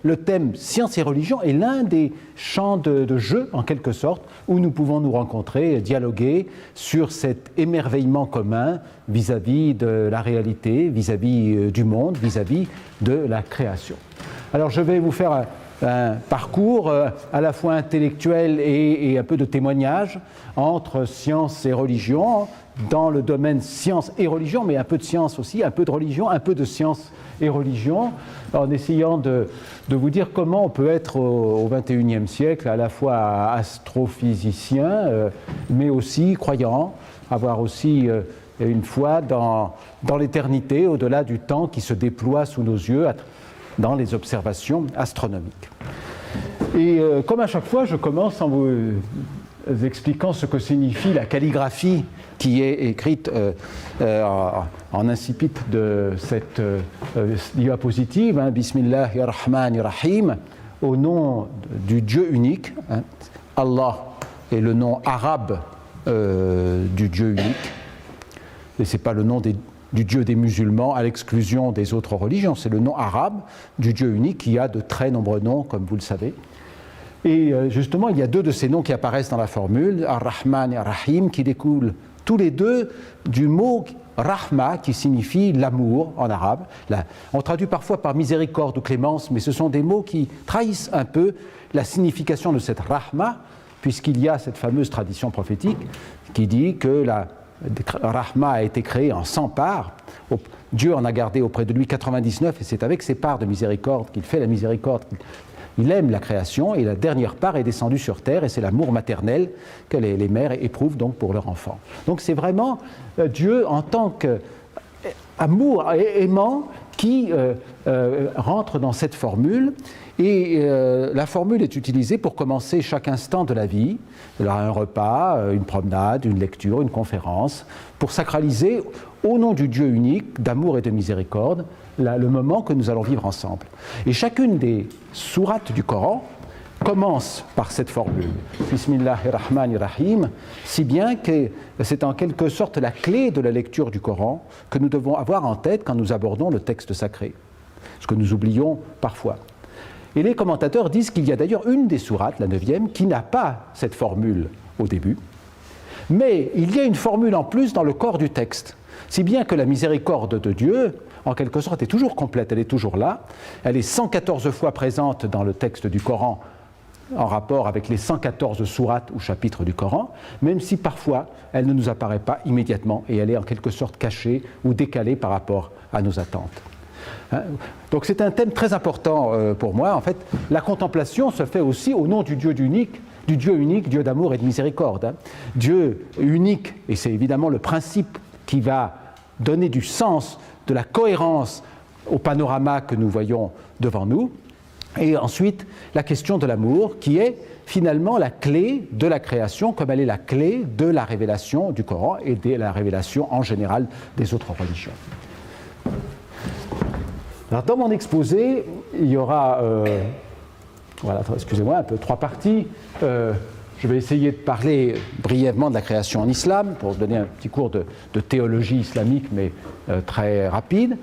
le thème science et religion est l'un des champs de jeu, en quelque sorte, où nous pouvons nous rencontrer, dialoguer sur cet émerveillement commun vis-à-vis de la réalité, vis-à-vis du monde, vis-à-vis de la création. Alors je vais vous faire un parcours à la fois intellectuel et un peu de témoignage entre science et religion, dans le domaine science et religion, mais un peu de science aussi, un peu de religion, un peu de science et religion, en essayant de vous dire comment on peut être au XXIe siècle à la fois astrophysicien, mais aussi croyant, avoir aussi une foi dans l'éternité, au-delà du temps qui se déploie sous nos yeux dans les observations astronomiques. Et comme à chaque fois, je commence en vous expliquant ce que signifie la calligraphie qui est écrite en incipit de cette diapositive, hein, Bismillahirrahmanirrahim, au nom du Dieu unique. Hein, Allah est le nom arabe du Dieu unique, et ce n'est pas le nom du Dieu des musulmans à l'exclusion des autres religions, c'est le nom arabe du Dieu unique qui a de très nombreux noms, comme vous le savez. Et justement, il y a deux de ces noms qui apparaissent dans la formule, Ar-Rahman et Ar-Rahim, qui découlent tous les deux du mot Rahma, qui signifie l'amour en arabe. Là, on traduit parfois par miséricorde ou clémence, mais ce sont des mots qui trahissent un peu la signification de cette Rahma, puisqu'il y a cette fameuse tradition prophétique qui dit que la Rahma a été créée en 100 parts. Dieu en a gardé auprès de lui 99, et c'est avec ces parts de miséricorde qu'il fait la miséricorde. Il aime la création, et la dernière part est descendue sur terre, et c'est l'amour maternel que les mères éprouvent donc pour leur enfant. Donc c'est vraiment Dieu en tant qu'amour aimant qui rentre dans cette formule, et la formule est utilisée pour commencer chaque instant de la vie, un repas, une promenade, une lecture, une conférence, pour sacraliser au nom du Dieu unique, d'amour et de miséricorde, le moment que nous allons vivre ensemble. Et chacune des sourates du Coran commence par cette formule, Bismillahirrahmanirrahim, si bien que c'est en quelque sorte la clé de la lecture du Coran que nous devons avoir en tête quand nous abordons le texte sacré, ce que nous oublions parfois. Et les commentateurs disent qu'il y a d'ailleurs une des sourates, la 9e, qui n'a pas cette formule au début, mais il y a une formule en plus dans le corps du texte, si bien que la miséricorde de Dieu, en quelque sorte, est toujours complète, elle est toujours là, elle est 114 fois présente dans le texte du Coran, en rapport avec les 114 sourates ou chapitres du Coran, même si parfois elle ne nous apparaît pas immédiatement et elle est en quelque sorte cachée ou décalée par rapport à nos attentes. Donc c'est un thème très important pour moi. En fait, la contemplation se fait aussi au nom du Dieu unique, Dieu d'amour et de miséricorde. Dieu unique, et c'est évidemment le principe qui va donner du sens, de la cohérence au panorama que nous voyons devant nous. Et ensuite, la question de l'amour, qui est finalement la clé de la création, comme elle est la clé de la révélation du Coran et de la révélation en général des autres religions. Alors, dans mon exposé, il y aura, excusez-moi, un peu 3 parties. Je vais essayer de parler brièvement de la création en islam, pour donner un petit cours de théologie islamique, mais très rapide,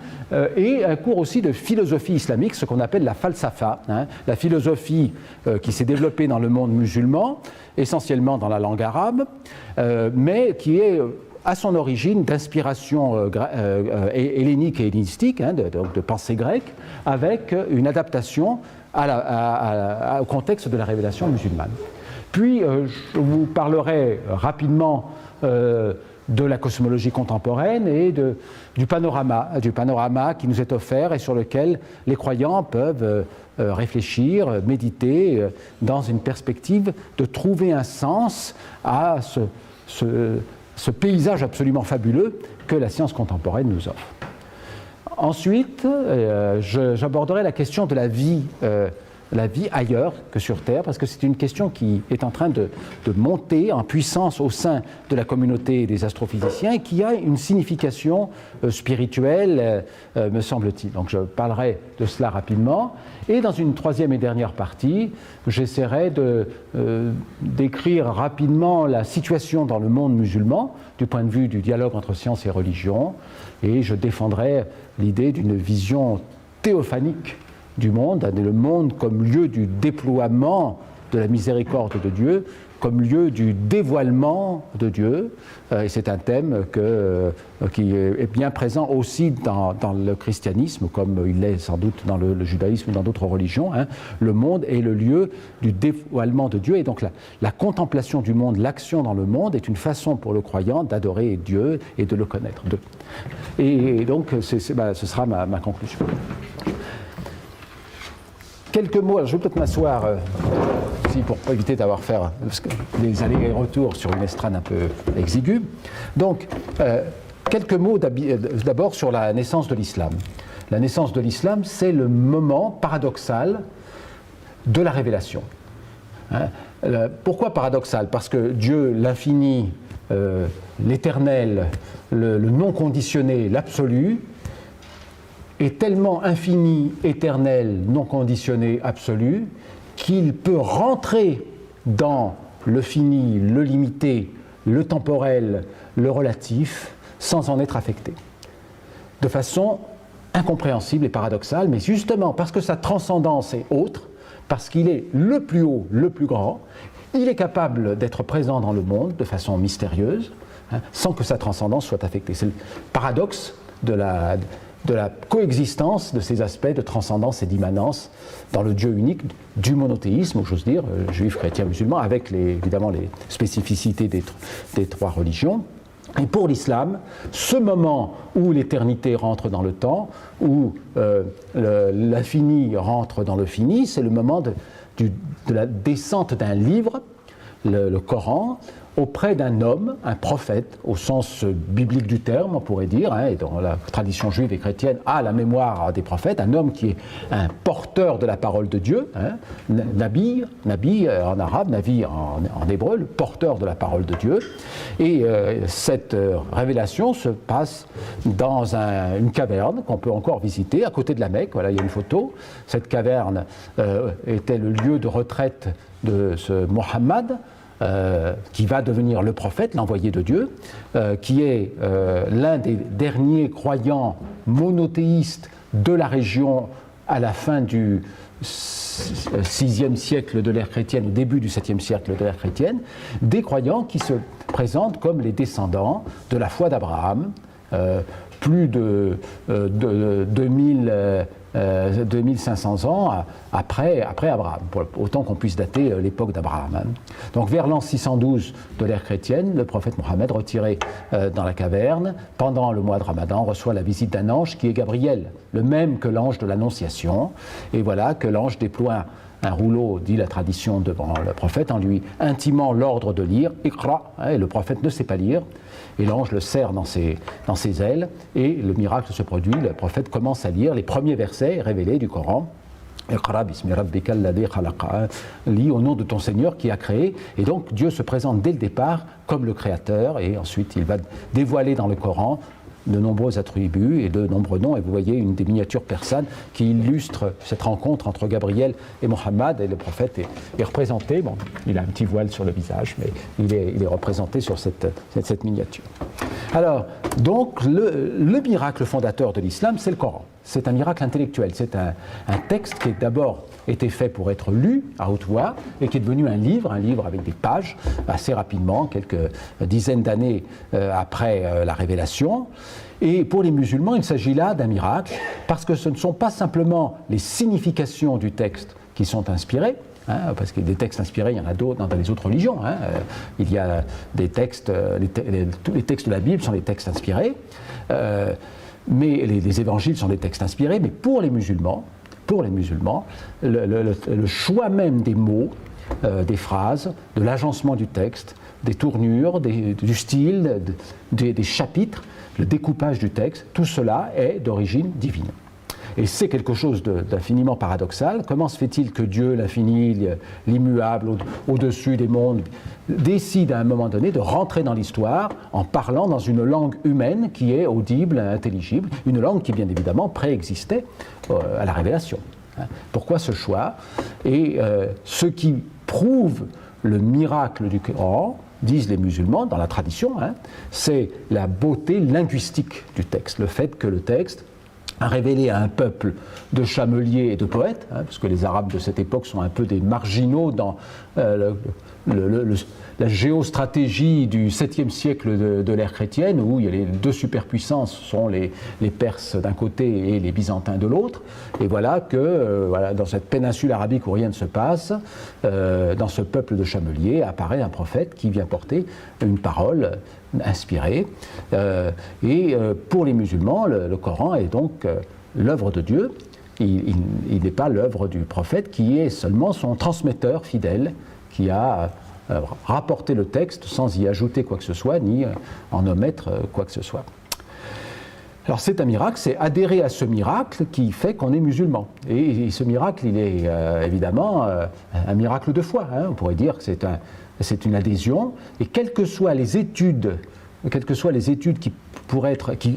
et un cours aussi de philosophie islamique, ce qu'on appelle la falsafa, la philosophie qui s'est développée dans le monde musulman, essentiellement dans la langue arabe, mais qui est à son origine d'inspiration hellénique et hellénistique, de pensée grecque, avec une adaptation au contexte de la révélation musulmane. Puis, je vous parlerai rapidement de la cosmologie contemporaine et du panorama qui nous est offert et sur lequel les croyants peuvent réfléchir, méditer, dans une perspective de trouver un sens à ce paysage absolument fabuleux que la science contemporaine nous offre. Ensuite, j'aborderai la question de la vie ailleurs que sur Terre, parce que c'est une question qui est en train de monter en puissance au sein de la communauté des astrophysiciens et qui a une signification spirituelle, me semble-t-il. Donc je parlerai de cela rapidement. Et dans une 3e et dernière partie, j'essaierai de décrire rapidement la situation dans le monde musulman, du point de vue du dialogue entre science et religion, et je défendrai l'idée d'une vision théophanique du monde, le monde comme lieu du déploiement de la miséricorde de Dieu, comme lieu du dévoilement de Dieu. Et c'est un thème qui est bien présent aussi dans le christianisme, comme il l'est sans doute dans le judaïsme ou dans d'autres religions. Le monde est le lieu du dévoilement de Dieu. Et donc la contemplation du monde, l'action dans le monde, est une façon pour le croyant d'adorer Dieu et de le connaître. Et donc ce sera ma conclusion. Quelques mots, alors je vais peut-être m'asseoir pour éviter d'avoir faire des allers et retours sur une estrade un peu exiguë. Donc, quelques mots d'abord sur la naissance de l'islam. La naissance de l'islam, c'est le moment paradoxal de la révélation. Pourquoi paradoxal? Parce que Dieu, l'infini, l'éternel, le non conditionné, l'absolu, est tellement infini, éternel, non conditionné, absolu, qu'il peut rentrer dans le fini, le limité, le temporel, le relatif, sans en être affecté. De façon incompréhensible et paradoxale, mais justement parce que sa transcendance est autre, parce qu'il est le plus haut, le plus grand, il est capable d'être présent dans le monde de façon mystérieuse, sans que sa transcendance soit affectée. C'est le paradoxe de la coexistence de ces aspects de transcendance et d'immanence dans le Dieu unique du monothéisme, j'ose dire, juif, chrétien, musulman, avec évidemment les spécificités des trois religions. Et pour l'islam, ce moment où l'éternité rentre dans le temps, où l'infini rentre dans le fini, c'est le moment de la descente d'un livre, le Coran, auprès d'un homme, un prophète, au sens biblique du terme, on pourrait dire, et dans la tradition juive et chrétienne, à la mémoire des prophètes, un homme qui est un porteur de la parole de Dieu, nabi en arabe, navi en hébreu, le porteur de la parole de Dieu. Et cette révélation se passe dans une caverne qu'on peut encore visiter, à côté de la Mecque. Voilà, il y a une photo. Cette caverne était le lieu de retraite de ce Mohammed, qui va devenir le prophète, l'envoyé de Dieu, qui est l'un des derniers croyants monothéistes de la région à la fin du 6e siècle de l'ère chrétienne, au début du 7e siècle de l'ère chrétienne, des croyants qui se présentent comme les descendants de la foi d'Abraham, plus de 2500 ans après Abraham, autant qu'on puisse dater l'époque d'Abraham. Donc vers l'an 612 de l'ère chrétienne, le prophète Mohammed, retiré dans la caverne, pendant le mois de Ramadan, reçoit la visite d'un ange qui est Gabriel, le même que l'ange de l'Annonciation. Et voilà que l'ange déploie un rouleau, dit la tradition, devant le prophète, en lui intimant l'ordre de lire, Iqra, et le prophète ne sait pas lire, et l'ange le serre dans ses ailes, et le miracle se produit, le prophète commence à lire les premiers versets révélés du Coran. Iqra bismi rabbika alladhi khalaqa, lis au nom de ton Seigneur qui a créé. Et donc Dieu se présente dès le départ comme le Créateur, et ensuite il va dévoiler dans le Coran de nombreux attributs et de nombreux noms. Et vous voyez une des miniatures persanes qui illustre cette rencontre entre Gabriel et Mohammed. Et le prophète est représenté, bon, il a un petit voile sur le visage, mais il est représenté sur cette miniature. Alors, donc, le miracle fondateur de l'islam, c'est le Coran. C'est un miracle intellectuel. C'est un texte qui a d'abord été fait pour être lu à haute voix et qui est devenu un livre avec des pages assez rapidement, quelques dizaines d'années après la révélation. Et pour les musulmans, il s'agit là d'un miracle parce que ce ne sont pas simplement les significations du texte qui sont inspirées, parce que des textes inspirés, il y en a d'autres dans les autres religions. Il y a des textes, tous les textes de la Bible sont des textes inspirés, mais les évangiles sont des textes inspirés, mais pour les musulmans, le choix même des mots, des phrases, de l'agencement du texte, des tournures, du style, des chapitres, le découpage du texte, tout cela est d'origine divine. Et c'est quelque chose d'infiniment paradoxal. Comment se fait-il que Dieu, l'infini, l'immuable, au-dessus des mondes, décide à un moment donné de rentrer dans l'histoire en parlant dans une langue humaine qui est audible, intelligible, une langue qui bien évidemment préexistait à la révélation. Pourquoi ce choix? Et ce qui prouve le miracle du Coran, disent les musulmans dans la tradition, c'est la beauté linguistique du texte, le fait que le texte a révélé à un peuple de chameliers et de poètes, parce que les Arabes de cette époque sont un peu des marginaux dans la géostratégie du 7e siècle de l'ère chrétienne, où il y a les deux superpuissances, sont les Perses d'un côté et les Byzantins de l'autre. Et voilà que dans cette péninsule arabique où rien ne se passe, dans ce peuple de chameliers apparaît un prophète qui vient porter une parole inspirée. Pour les musulmans, le Coran est donc l'œuvre de Dieu. Il n'est pas l'œuvre du prophète, qui est seulement son transmetteur fidèle, qui a rapporté le texte sans y ajouter quoi que ce soit, ni en omettre quoi que ce soit. Alors c'est un miracle, c'est adhérer à ce miracle qui fait qu'on est musulman. Et ce miracle, il est évidemment un miracle de foi. On pourrait dire que c'est une adhésion, et quelles que soient les études qui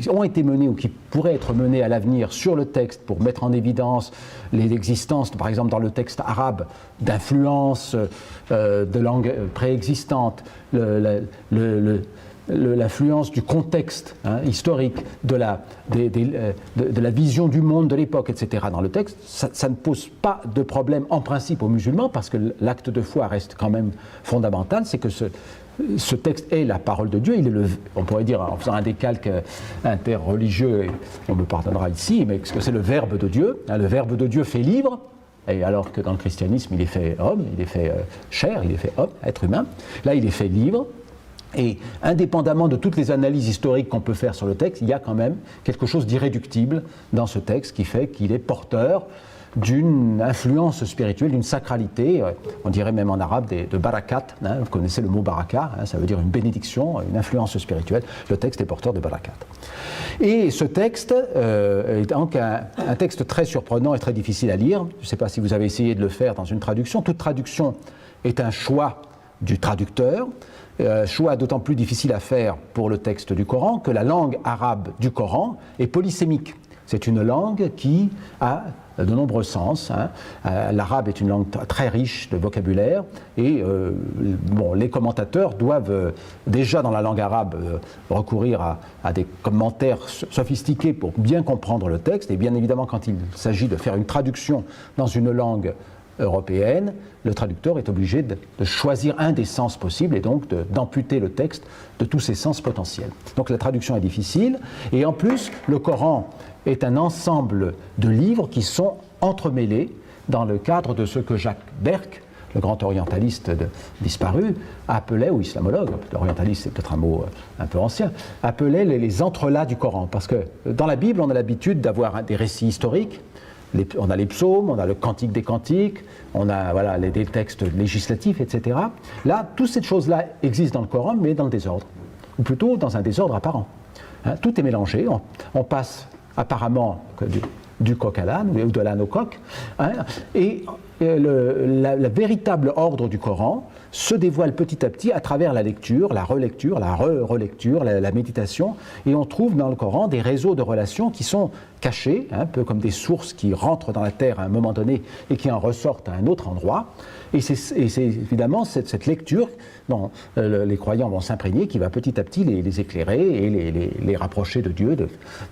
ont été menées ou qui pourraient être menées à l'avenir sur le texte pour mettre en évidence l'existence, par exemple dans le texte arabe, d'influences de langues préexistantes, l'influence du contexte historique, de la vision du monde de l'époque, etc. dans le texte, ça ne pose pas de problème en principe aux musulmans, parce que l'acte de foi reste quand même fondamental. C'est que ce texte est la parole de Dieu, on pourrait dire, en faisant un décalque interreligieux, et on me pardonnera ici, mais c'est le Verbe de Dieu. Le Verbe de Dieu fait livre, et alors que dans le christianisme, il est fait homme, il est fait chair, il est fait homme, être humain. Là, il est fait livre. Et indépendamment de toutes les analyses historiques qu'on peut faire sur le texte, il y a quand même quelque chose d'irréductible dans ce texte qui fait qu'il est porteur d'une influence spirituelle, d'une sacralité, on dirait même en arabe de barakat, vous connaissez le mot baraka, ça veut dire une bénédiction, une influence spirituelle. Le texte est porteur de barakat. Et ce texte est donc un texte très surprenant et très difficile à lire. Je ne sais pas si vous avez essayé de le faire dans une traduction. Toute traduction est un choix du traducteur. Choix d'autant plus difficile à faire pour le texte du Coran que la langue arabe du Coran est polysémique. C'est une langue qui a de nombreux sens. L'arabe est une langue très riche de vocabulaire et les commentateurs doivent déjà dans la langue arabe recourir à des commentaires sophistiqués pour bien comprendre le texte. Et bien évidemment, quand il s'agit de faire une traduction dans une langue européenne, le traducteur est obligé de choisir un des sens possibles et donc d'amputer le texte de tous ses sens potentiels. Donc la traduction est difficile, et en plus le Coran est un ensemble de livres qui sont entremêlés dans le cadre de ce que Jacques Berck, le grand orientaliste disparu, appelait, ou islamologue, l'orientaliste c'est peut-être un mot un peu ancien, appelait les entrelacs du Coran. Parce que dans la Bible, on a l'habitude d'avoir des récits historiques. On a les psaumes, on a le cantique des cantiques, on a des textes législatifs, etc. Là, toutes ces choses-là existent dans le Coran, mais dans le désordre, ou plutôt dans un désordre apparent. Tout est mélangé, on passe apparemment du coq à l'âne, ou de l'âne au coq, et la véritable ordre du Coran se dévoile petit à petit à travers la lecture, la relecture, la relecture, la méditation, et on trouve dans le Coran des réseaux de relations qui sont cachés, un peu comme des sources qui rentrent dans la terre à un moment donné et qui en ressortent à un autre endroit. Et c'est évidemment cette lecture dont les croyants vont s'imprégner qui va petit à petit les éclairer et les rapprocher de Dieu,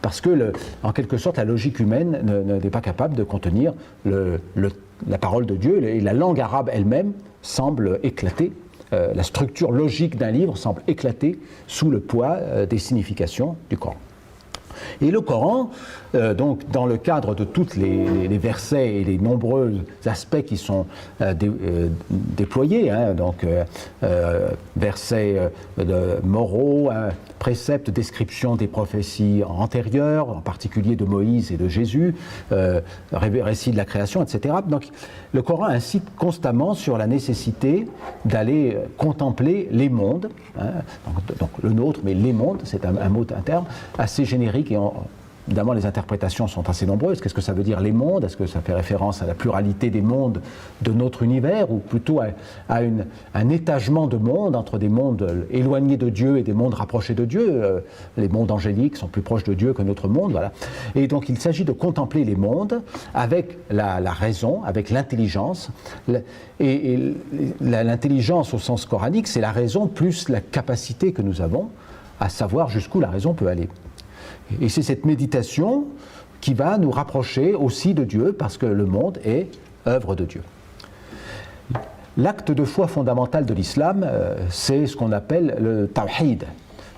parce que en quelque sorte la logique humaine n'est pas capable de contenir la parole de Dieu, et la langue arabe elle-même semble éclater, la structure logique d'un livre semble éclater sous le poids des significations du Coran. Et le Coran, donc dans le cadre de tous les versets et les nombreux aspects qui sont déployés, versets moraux, préceptes, description des prophéties antérieures, en particulier de Moïse et de Jésus, récit de la création, etc. Donc le Coran incite constamment sur la nécessité d'aller contempler les mondes, donc le nôtre, mais les mondes, c'est un terme assez générique, et évidemment, les interprétations sont assez nombreuses. Qu'est-ce que ça veut dire, les mondes? Est-ce que ça fait référence à la pluralité des mondes de notre univers, ou plutôt à un étagement de mondes entre des mondes éloignés de Dieu et des mondes rapprochés de Dieu? Les mondes angéliques sont plus proches de Dieu que notre monde, voilà. Et donc, il s'agit de contempler les mondes avec la raison, avec l'intelligence. Et l'intelligence au sens coranique, c'est la raison plus la capacité que nous avons à savoir jusqu'où la raison peut aller. Et c'est cette méditation qui va nous rapprocher aussi de Dieu, parce que le monde est œuvre de Dieu. L'acte de foi fondamental de l'islam, c'est ce qu'on appelle le tawhid.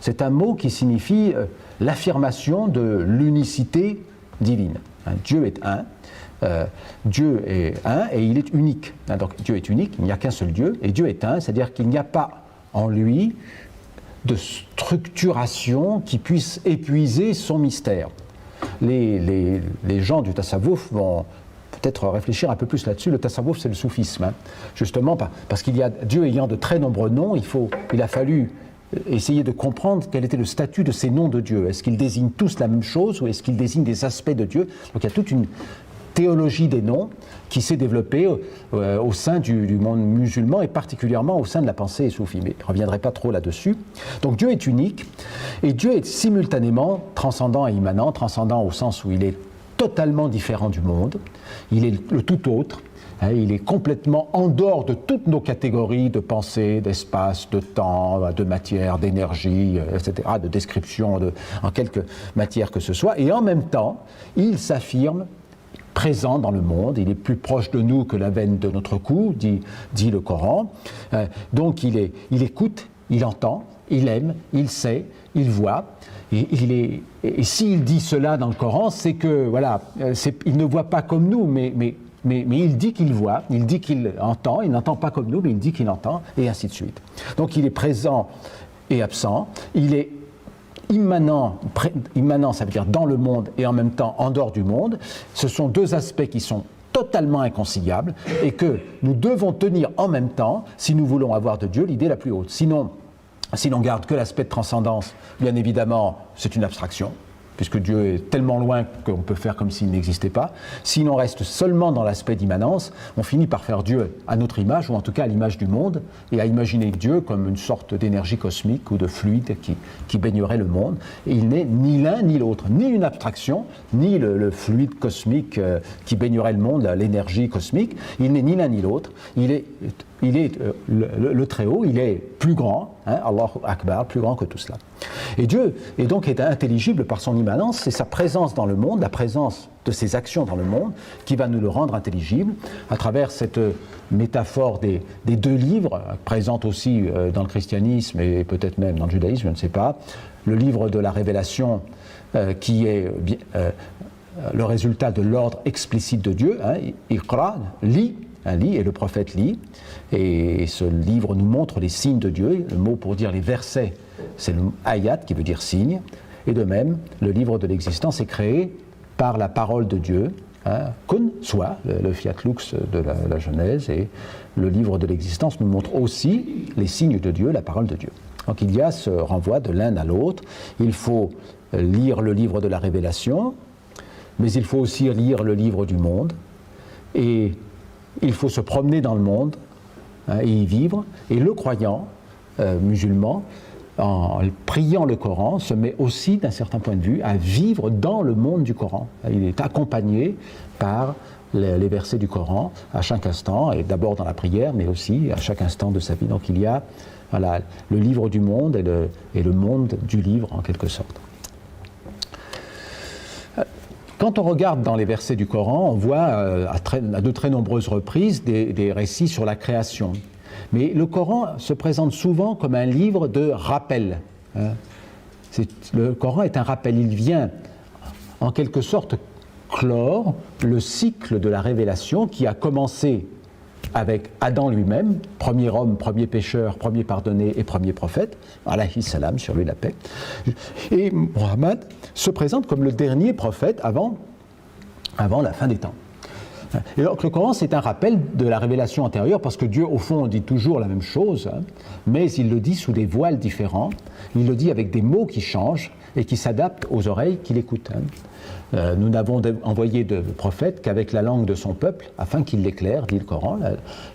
C'est un mot qui signifie l'affirmation de l'unicité divine. Dieu est un. Dieu est un et il est unique. Donc Dieu est unique, il n'y a qu'un seul Dieu, et Dieu est un, c'est-à-dire qu'il n'y a pas en lui de structuration qui puisse épuiser son mystère. Les gens du tasawwuf vont peut-être réfléchir un peu plus là-dessus. Le tasawwuf, c'est le soufisme, justement parce qu'il y a Dieu ayant de très nombreux noms, il a fallu essayer de comprendre quel était le statut de ces noms de Dieu. Est-ce qu'ils désignent tous la même chose ou est-ce qu'ils désignent des aspects de Dieu? Donc il y a toute une théologie des noms qui s'est développée au sein du monde musulman et particulièrement au sein de la pensée soufie. Mais je ne reviendrai pas trop là-dessus. Donc Dieu est unique et Dieu est simultanément transcendant et immanent. Transcendant au sens où il est totalement différent du monde, il est le tout autre, il est complètement en dehors de toutes nos catégories de pensée, d'espace, de temps, de matière, d'énergie, etc., de description en quelque matière que ce soit, et en même temps, il s'affirme présent dans le monde, il est plus proche de nous que la veine de notre cou, dit le Coran. Donc il écoute, il entend, il aime, il sait, il voit. Et s'il dit cela dans le Coran, c'est que voilà, il ne voit pas comme nous, mais il dit qu'il voit, il dit qu'il entend, il n'entend pas comme nous, mais il dit qu'il entend, et ainsi de suite. Donc il est présent et absent, il est immanent, ça veut dire dans le monde et en même temps en dehors du monde. Ce sont deux aspects qui sont totalement inconciliables et que nous devons tenir en même temps si nous voulons avoir de Dieu l'idée la plus haute. Sinon, si l'on garde que l'aspect de transcendance, bien évidemment, c'est une abstraction, puisque Dieu est tellement loin qu'on peut faire comme s'il n'existait pas. Si l'on reste seulement dans l'aspect d'immanence, on finit par faire Dieu à notre image, ou en tout cas à l'image du monde, et à imaginer Dieu comme une sorte d'énergie cosmique ou de fluide qui baignerait le monde. Et il n'est ni l'un ni l'autre, ni une abstraction, ni le fluide cosmique qui baignerait le monde, l'énergie cosmique. Il n'est ni l'un ni l'autre. Il est le Très-Haut, il est plus grand, Allahu Akbar, plus grand que tout cela. Et Dieu est intelligible par son immanence, c'est sa présence dans le monde, la présence de ses actions dans le monde qui va nous le rendre intelligible à travers cette métaphore des deux livres, présente aussi dans le christianisme et peut-être même dans le judaïsme, je ne sais pas, le livre de la révélation qui est le résultat de l'ordre explicite de Dieu, Iqra, lis, et le prophète lit, et ce livre nous montre les signes de Dieu. Le mot pour dire les versets, c'est le ayat qui veut dire signe, et de même, le livre de l'existence est créé par la parole de Dieu, kun, soit, le fiat lux de la Genèse, et le livre de l'existence nous montre aussi les signes de Dieu, la parole de Dieu. Donc il y a ce renvoi de l'un à l'autre. Il faut lire le livre de la révélation, mais il faut aussi lire le livre du monde, et il faut se promener dans le monde et y vivre. Et le croyant musulman, en priant le Coran, se met aussi, d'un certain point de vue, à vivre dans le monde du Coran. Il est accompagné par les versets du Coran à chaque instant, et d'abord dans la prière, mais aussi à chaque instant de sa vie. Donc il y a le livre du monde et le monde du livre, en quelque sorte. Quand on regarde dans les versets du Coran, on voit à de très nombreuses reprises des récits sur la création. Mais le Coran se présente souvent comme un livre de rappel. Le Coran est un rappel. Il vient en quelque sorte clore le cycle de la révélation qui a commencé avec Adam lui-même, premier homme, premier pécheur, premier pardonné et premier prophète, alayhi salam, sur lui la paix. Et Muhammad se présente comme le dernier prophète avant la fin des temps. Et donc le Coran, c'est un rappel de la révélation antérieure, parce que Dieu, au fond, dit toujours la même chose, mais il le dit sous des voiles différents, il le dit avec des mots qui changent et qui s'adaptent aux oreilles qui l'écoutent. Nous n'avons envoyé de prophète qu'avec la langue de son peuple, afin qu'il l'éclaire, dit le Coran.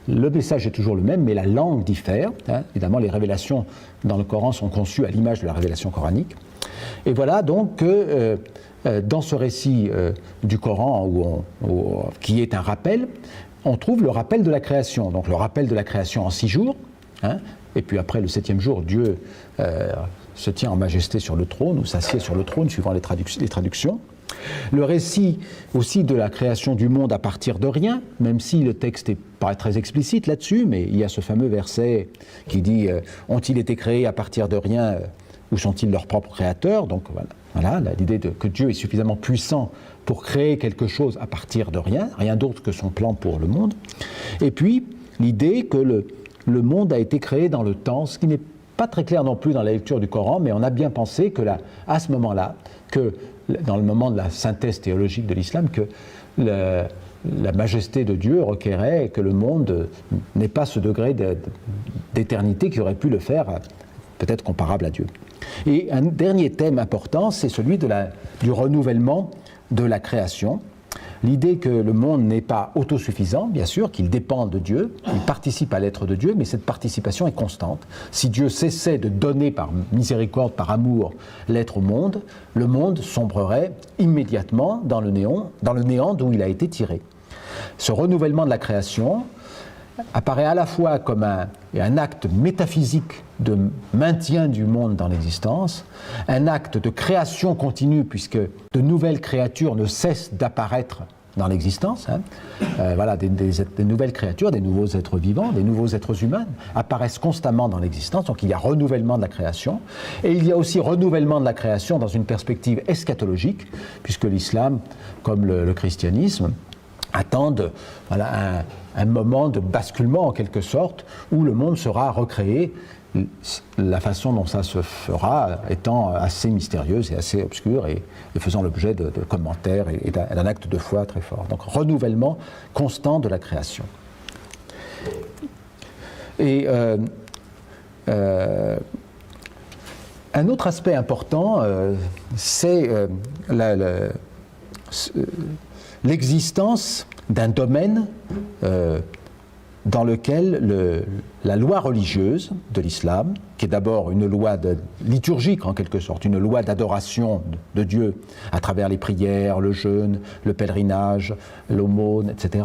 Le message est toujours le même, mais la langue diffère. Évidemment, les révélations dans le Coran sont conçues à l'image de la révélation coranique. Et voilà donc que dans ce récit du Coran, qui est un rappel, on trouve le rappel de la création. Donc le rappel de la création en 6 jours, et puis après le 7e jour, Dieu se tient en majesté sur le trône, ou s'assied sur le trône, suivant les traductions. Le récit aussi de la création du monde à partir de rien, même si le texte n'est pas très explicite là-dessus, mais il y a ce fameux verset qui dit « Ont-ils été créés à partir de rien ou sont-ils leurs propres créateurs ?» Donc voilà l'idée que Dieu est suffisamment puissant pour créer quelque chose à partir de rien, rien d'autre que son plan pour le monde. Et puis l'idée que le monde a été créé dans le temps, ce qui n'est pas très clair non plus dans la lecture du Coran, mais on a bien pensé que à ce moment-là, que dans le moment de la synthèse théologique de l'islam, que la majesté de Dieu requérait que le monde n'ait pas ce degré d'éternité qui aurait pu le faire peut-être comparable à Dieu. Et un dernier thème important, c'est celui du renouvellement de la création. L'idée que le monde n'est pas autosuffisant, bien sûr, qu'il dépend de Dieu, il participe à l'être de Dieu, mais cette participation est constante. Si Dieu cessait de donner par miséricorde, par amour, l'être au monde, le monde sombrerait immédiatement dans le néant d'où il a été tiré. Ce renouvellement de la création apparaît à la fois comme un acte métaphysique de maintien du monde dans l'existence, un acte de création continue puisque de nouvelles créatures ne cessent d'apparaître dans l'existence. Des nouvelles créatures, des nouveaux êtres vivants, des nouveaux êtres humains apparaissent constamment dans l'existence, donc il y a renouvellement de la création. Et il y a aussi renouvellement de la création dans une perspective eschatologique, puisque l'islam, comme le christianisme, attendent un moment de basculement en quelque sorte où le monde sera recréé. La façon dont ça se fera étant assez mystérieuse et assez obscure et faisant l'objet de commentaires et d'un acte de foi très fort. Donc renouvellement constant de la création. Et un autre aspect important, c'est l'existence d'un domaine dans lequel la loi religieuse de l'islam, qui est d'abord une loi liturgique en quelque sorte, une loi d'adoration de Dieu à travers les prières, le jeûne, le pèlerinage, l'aumône, etc.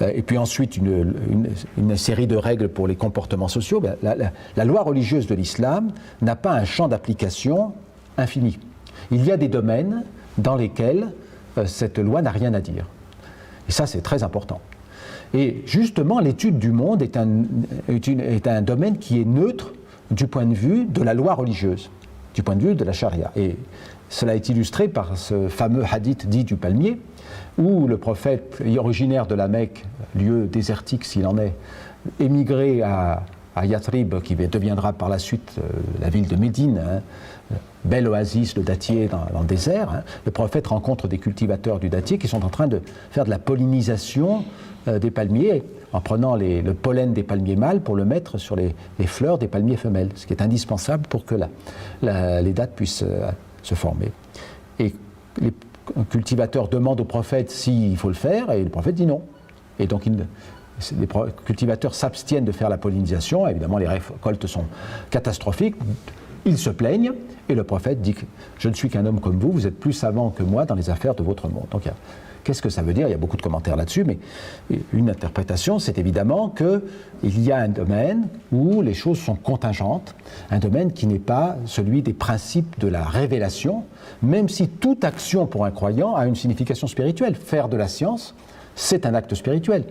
Et puis ensuite une série de règles pour les comportements sociaux. La loi religieuse de l'islam n'a pas un champ d'application infini. Il y a des domaines dans lesquels cette loi n'a rien à dire. Et ça, c'est très important. Et justement, l'étude du monde est un domaine qui est neutre du point de vue de la loi religieuse, du point de vue de la charia. Et cela est illustré par ce fameux hadith dit du palmier, où le prophète, originaire de la Mecque, lieu désertique s'il en est, émigré à Yathrib, qui deviendra par la suite la ville de Médine, belle oasis, le dattier dans le désert. Le prophète rencontre des cultivateurs du dattier qui sont en train de faire de la pollinisation des palmiers en prenant le pollen des palmiers mâles pour le mettre sur les fleurs des palmiers femelles, ce qui est indispensable pour que les dattes puissent se former. Et les cultivateurs demandent au prophète s'il faut le faire et le prophète dit non. Et donc les cultivateurs s'abstiennent de faire la pollinisation. Évidemment, les récoltes sont catastrophiques. Ils se plaignent et le prophète dit « Je ne suis qu'un homme comme vous, vous êtes plus savant que moi dans les affaires de votre monde. » Donc, qu'est-ce que ça veut dire ? Il y a beaucoup de commentaires là-dessus, mais une interprétation, c'est évidemment qu'il y a un domaine où les choses sont contingentes, un domaine qui n'est pas celui des principes de la révélation, même si toute action pour un croyant a une signification spirituelle. Faire de la science, c'est un acte spirituel.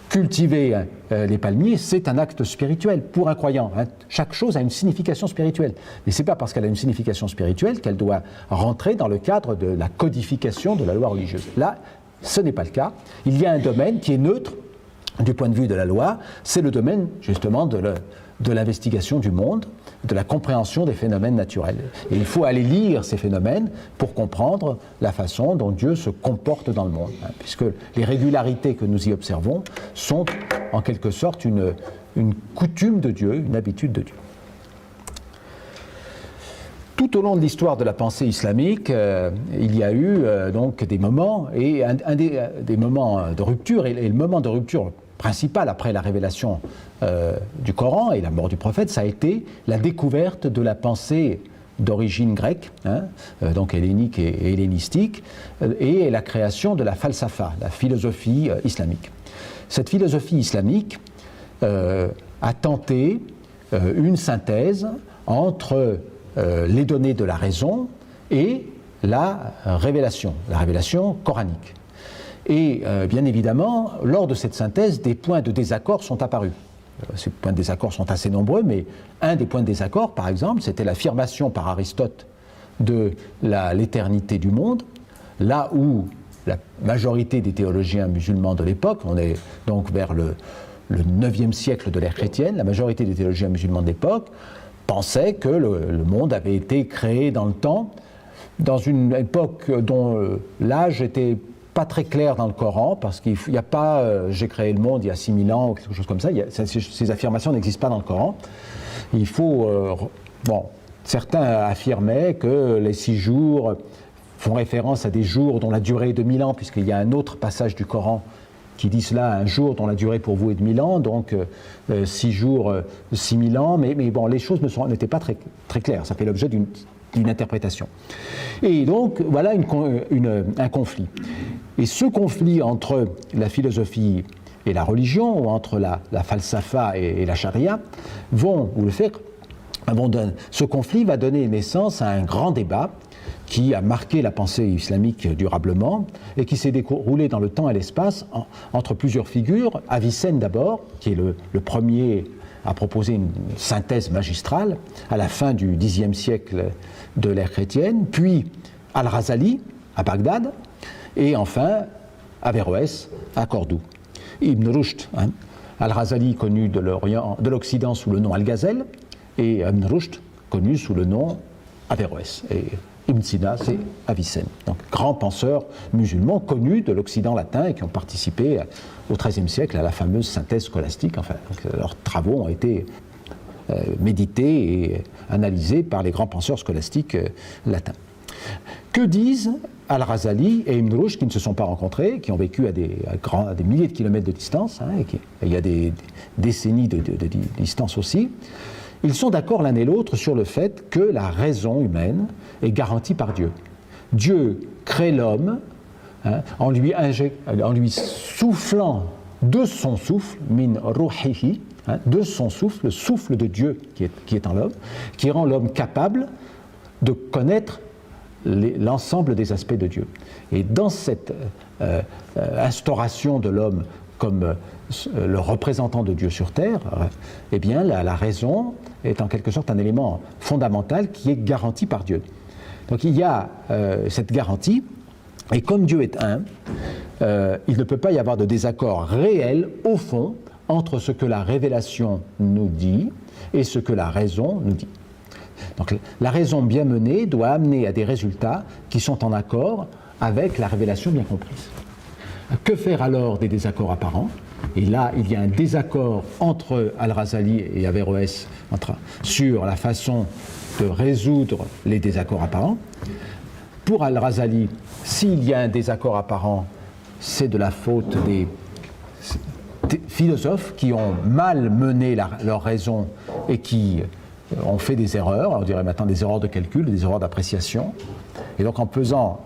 Cultiver les palmiers, c'est un acte spirituel pour un croyant. Chaque chose a une signification spirituelle. Mais ce n'est pas parce qu'elle a une signification spirituelle qu'elle doit rentrer dans le cadre de la codification de la loi religieuse. Là, ce n'est pas le cas. Il y a un domaine qui est neutre du point de vue de la loi. C'est le domaine, justement, de l'investigation du monde, de la compréhension des phénomènes naturels. Et il faut aller lire ces phénomènes pour comprendre la façon dont Dieu se comporte dans le monde, puisque les régularités que nous y observons sont en quelque sorte une coutume de Dieu, une habitude de Dieu. Tout au long de l'histoire de la pensée islamique, il y a eu donc des moments, et des moments de rupture, et le moment de rupture principal après la révélation du Coran et la mort du prophète, ça a été la découverte de la pensée d'origine grecque, donc hellénique et hellénistique, et la création de la falsafa, la philosophie islamique. Cette philosophie islamique a tenté une synthèse entre les données de la raison et la révélation coranique. Et bien évidemment, lors de cette synthèse, des points de désaccord sont apparus. Ces points de désaccord sont assez nombreux, mais un des points de désaccord, par exemple, c'était l'affirmation par Aristote de l'éternité du monde, là où la majorité des théologiens musulmans de l'époque, on est donc vers le 9e siècle de l'ère chrétienne, la majorité des théologiens musulmans de l'époque pensaient que le monde avait été créé dans le temps, dans une époque dont l'âge n'était pas très clair dans le Coran, parce qu'il n'y a pas j'ai créé le monde il y a 6000 ans ou quelque chose comme ça, ces affirmations n'existent pas dans le Coran. Il faut... certains affirmaient que les 6 jours font référence à des jours dont la durée est de 1000 ans, puisqu'il y a un autre passage du Coran qui dit cela, un jour dont la durée pour vous est de 1000 ans, donc 6 jours, 6000 ans, mais bon, les choses n'étaient pas très, très claires, ça fait l'objet d'une interprétation. Et donc, voilà un conflit. Et ce conflit entre la philosophie et la religion, ou entre la falsafa et la charia, ce conflit va donner naissance à un grand débat qui a marqué la pensée islamique durablement et qui s'est déroulé dans le temps et l'espace entre plusieurs figures. Avicenne d'abord, qui est le premier à proposer une synthèse magistrale à la fin du Xe siècle de l'ère chrétienne, puis Al-Razali à Bagdad, et enfin Averroès à Cordoue. Ibn Rushd, Al-Razali connu de l'Occident sous le nom Al-Ghazal, et Ibn Rushd connu sous le nom Averroès. Et Ibn Sina, c'est Avicenne. Donc, grands penseurs musulmans connus de l'Occident latin et qui ont participé au XIIIe siècle à la fameuse synthèse scolastique. Enfin, leurs travaux ont été médités et analysés par les grands penseurs scolastiques latins. Que disent Al-Razali et Ibn Rushd qui ne se sont pas rencontrés, qui ont vécu à des milliers de kilomètres de distance, et il y a des décennies de distance aussi. Ils sont d'accord l'un et l'autre sur le fait que la raison humaine est garantie par Dieu. Dieu crée l'homme en lui soufflant de son souffle, min ruhihi, de son souffle, le souffle de Dieu qui est en l'homme, qui rend l'homme capable de connaître l'ensemble des aspects de Dieu. Et dans cette instauration de l'homme comme le représentant de Dieu sur terre, eh bien la raison est en quelque sorte un élément fondamental qui est garanti par Dieu. Donc il y a cette garantie, et comme Dieu est un, il ne peut pas y avoir de désaccord réel au fond entre ce que la révélation nous dit et ce que la raison nous dit. Donc la raison bien menée doit amener à des résultats qui sont en accord avec la révélation bien comprise. Que faire alors des désaccords apparents ? Et là, il y a un désaccord entre Al-Razali et Averroès sur la façon de résoudre les désaccords apparents. Pour Al-Razali, s'il y a un désaccord apparent, c'est de la faute des philosophes qui ont mal mené leur raison et qui ont fait des erreurs, on dirait maintenant des erreurs de calcul, des erreurs d'appréciation. Et donc en faisant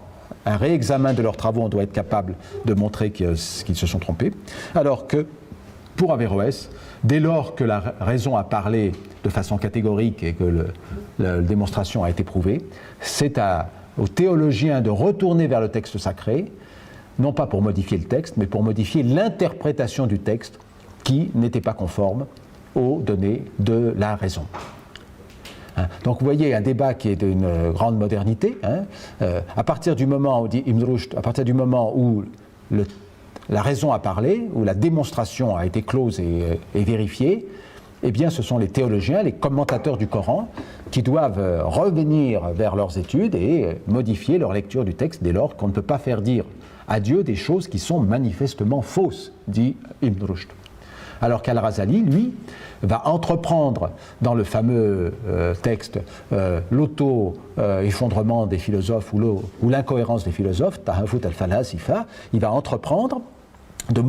un réexamen de leurs travaux, on doit être capable de montrer qu'ils se sont trompés. Alors que, pour Averroès, dès lors que la raison a parlé de façon catégorique et que la démonstration a été prouvée, c'est aux théologiens de retourner vers le texte sacré, non pas pour modifier le texte, mais pour modifier l'interprétation du texte qui n'était pas conforme aux données de la raison. Donc vous voyez un débat qui est d'une grande modernité. À partir du moment où, dit Ibn Rushd, à partir du moment où la raison a parlé, où la démonstration a été close et vérifiée, eh bien ce sont les théologiens, les commentateurs du Coran, qui doivent revenir vers leurs études et modifier leur lecture du texte dès lors qu'on ne peut pas faire dire à Dieu des choses qui sont manifestement fausses, dit Ibn Rushd. Alors qu'Al-Razali, lui, va entreprendre dans le fameux texte l'auto-effondrement des philosophes ou l'incohérence des philosophes, Tahafut al-Falasifa, il va entreprendre de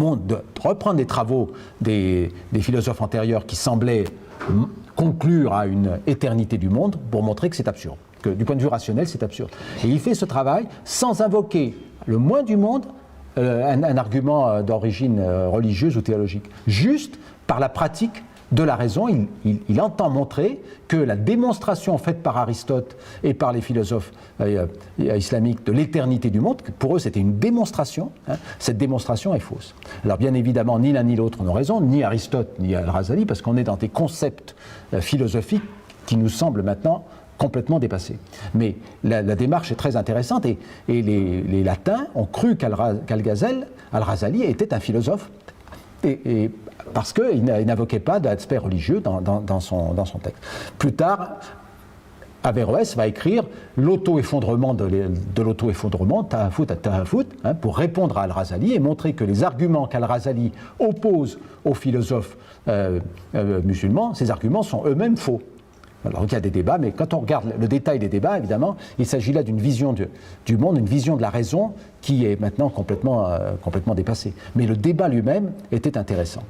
reprendre les travaux des philosophes antérieurs qui semblaient conclure à une éternité du monde pour montrer que c'est absurde, que du point de vue rationnel, c'est absurde. Et il fait ce travail sans invoquer le moins du monde un argument d'origine religieuse ou théologique, juste par la pratique de la raison, il entend montrer que la démonstration faite par Aristote et par les philosophes islamiques de l'éternité du monde, pour eux c'était une démonstration, cette démonstration est fausse. Alors bien évidemment, ni l'un ni l'autre n'ont raison, ni Aristote ni Al-Razali, parce qu'on est dans des concepts philosophiques qui nous semblent maintenant complètement dépassés. Mais la démarche est très intéressante et les latins ont cru qu'Al-Razali était un philosophe parce qu'il n'invoquait pas d'aspect religieux dans son texte. Plus tard, Averroès va écrire l'auto-effondrement de l'auto-effondrement, Tahafut à Tahafut, pour répondre à Al-Razali et montrer que les arguments qu'Al-Razali oppose aux philosophes musulmans, ces arguments sont eux-mêmes faux. Alors il y a des débats, mais quand on regarde le détail des débats, évidemment, il s'agit là d'une vision du monde, une vision de la raison qui est maintenant complètement dépassée. Mais le débat lui-même était intéressant.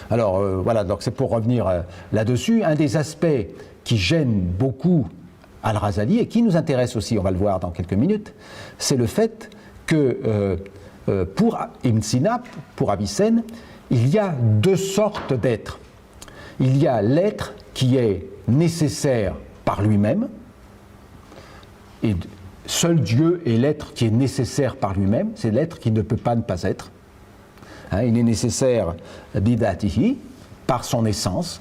Alors voilà, donc c'est pour revenir là-dessus, un des aspects qui gêne beaucoup Al-Razali et qui nous intéresse aussi, on va le voir dans quelques minutes, c'est le fait que pour Ibn Sina, pour Avicenne, il y a deux sortes d'êtres. Il y a l'être qui est nécessaire par lui-même, et seul Dieu est l'être qui est nécessaire par lui-même, c'est l'être qui ne peut pas ne pas être. Il est nécessaire bidatihi, par son essence,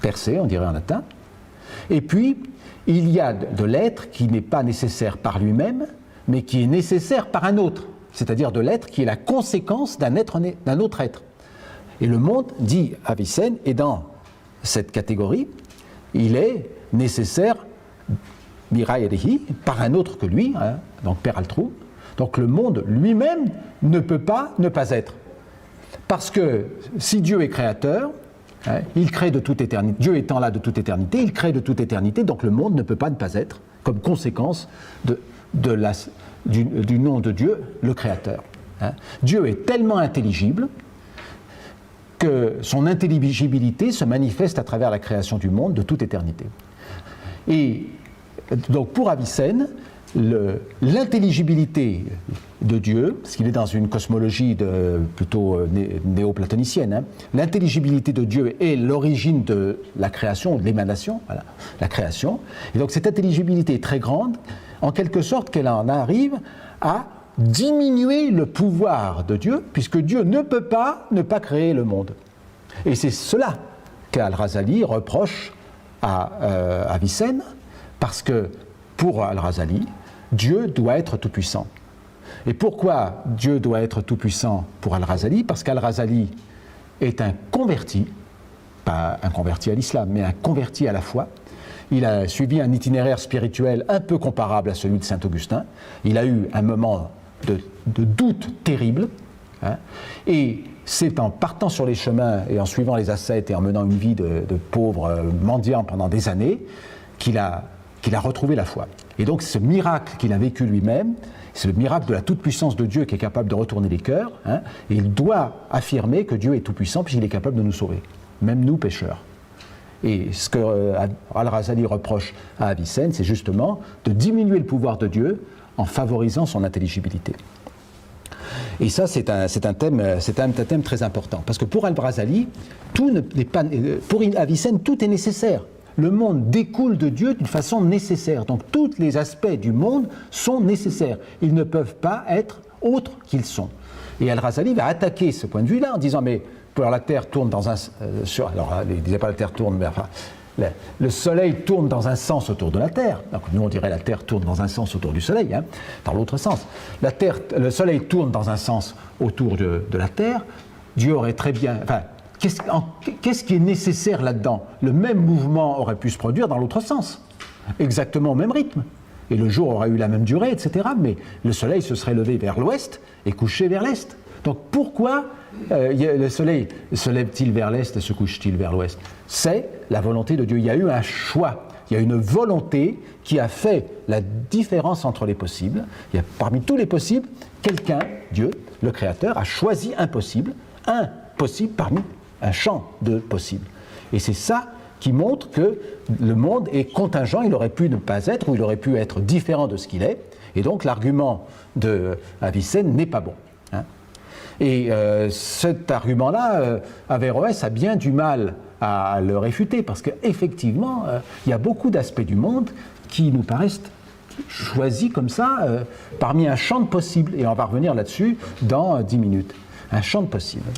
per se, on dirait en latin. Et puis, il y a de l'être qui n'est pas nécessaire par lui-même, mais qui est nécessaire par un autre, c'est-à-dire de l'être qui est la conséquence d'un autre être. Et le monde, dit Avicenne, est dans cette catégorie, il est nécessaire birayedehi, par un autre que lui, donc per altrum. Donc le monde lui-même ne peut pas ne pas être. Parce que si Dieu est créateur, il crée de toute éternité. Dieu étant là de toute éternité, il crée de toute éternité, donc le monde ne peut pas ne pas être, comme conséquence du nom de Dieu, le créateur. Dieu est tellement intelligible que son intelligibilité se manifeste à travers la création du monde de toute éternité. Et donc pour Avicenne, l'intelligibilité de Dieu, parce qu'il est dans une cosmologie plutôt néo-platonicienne, l'intelligibilité de Dieu est l'origine de la création, de l'émanation, voilà, la création. Et donc cette intelligibilité est très grande, en quelque sorte qu'elle en arrive à diminuer le pouvoir de Dieu, puisque Dieu ne peut pas ne pas créer le monde. Et c'est cela qu'Al-Razali reproche à Avicenne, parce que pour Al-Razali, Dieu doit être tout-puissant. Et pourquoi Dieu doit être tout-puissant pour Al-Razali? Parce qu'Al-Razali est un converti, pas un converti à l'islam, mais un converti à la foi. Il a suivi un itinéraire spirituel un peu comparable à celui de saint Augustin. Il a eu un moment de doute terrible, et c'est en partant sur les chemins et en suivant les ascètes et en menant une vie de pauvre mendiant pendant des années qu'il a retrouvé la foi. Et donc ce miracle qu'il a vécu lui-même, c'est le miracle de la toute-puissance de Dieu qui est capable de retourner les cœurs, et il doit affirmer que Dieu est tout-puissant puisqu'il est capable de nous sauver, même nous pécheurs. Et ce que Al-Razali reproche à Avicenne, c'est justement de diminuer le pouvoir de Dieu en favorisant son intelligibilité. Et ça, c'est un thème très important. Parce que pour Al-Razali, pour Avicenne, tout est nécessaire. Le monde découle de Dieu d'une façon nécessaire. Donc tous les aspects du monde sont nécessaires. Ils ne peuvent pas être autres qu'ils sont. Et Al-Razali va attaquer ce point de vue-là en disant, mais la Terre tourne dans un... alors, il ne disait pas la Terre tourne, mais enfin... Le Soleil tourne dans un sens autour de la Terre. Donc, nous, on dirait la Terre tourne dans un sens autour du Soleil, dans l'autre sens. Le Soleil tourne dans un sens autour de la Terre. Dieu aurait très bien... Enfin, qu'est-ce qui est nécessaire là-dedans? Le même mouvement aurait pu se produire dans l'autre sens, exactement au même rythme. Et le jour aurait eu la même durée, etc. Mais le Soleil se serait levé vers l'ouest et couché vers l'est. Donc pourquoi le Soleil se lève-t-il vers l'est et se couche-t-il vers l'ouest? C'est la volonté de Dieu. Il y a eu un choix, il y a une volonté qui a fait la différence entre les possibles. Il y a parmi tous les possibles, quelqu'un, Dieu, le Créateur, a choisi un possible parmi un champ de possibles. Et c'est ça qui montre que le monde est contingent, il aurait pu ne pas être, ou il aurait pu être différent de ce qu'il est, et donc l'argument d'Avicenne n'est pas bon. Et cet argument-là, Averroès a bien du mal à le réfuter, parce qu'effectivement, il y a beaucoup d'aspects du monde qui nous paraissent choisis comme ça, parmi un champ de possibles. Et on va revenir là-dessus dans 10 minutes. Un champ de possibles.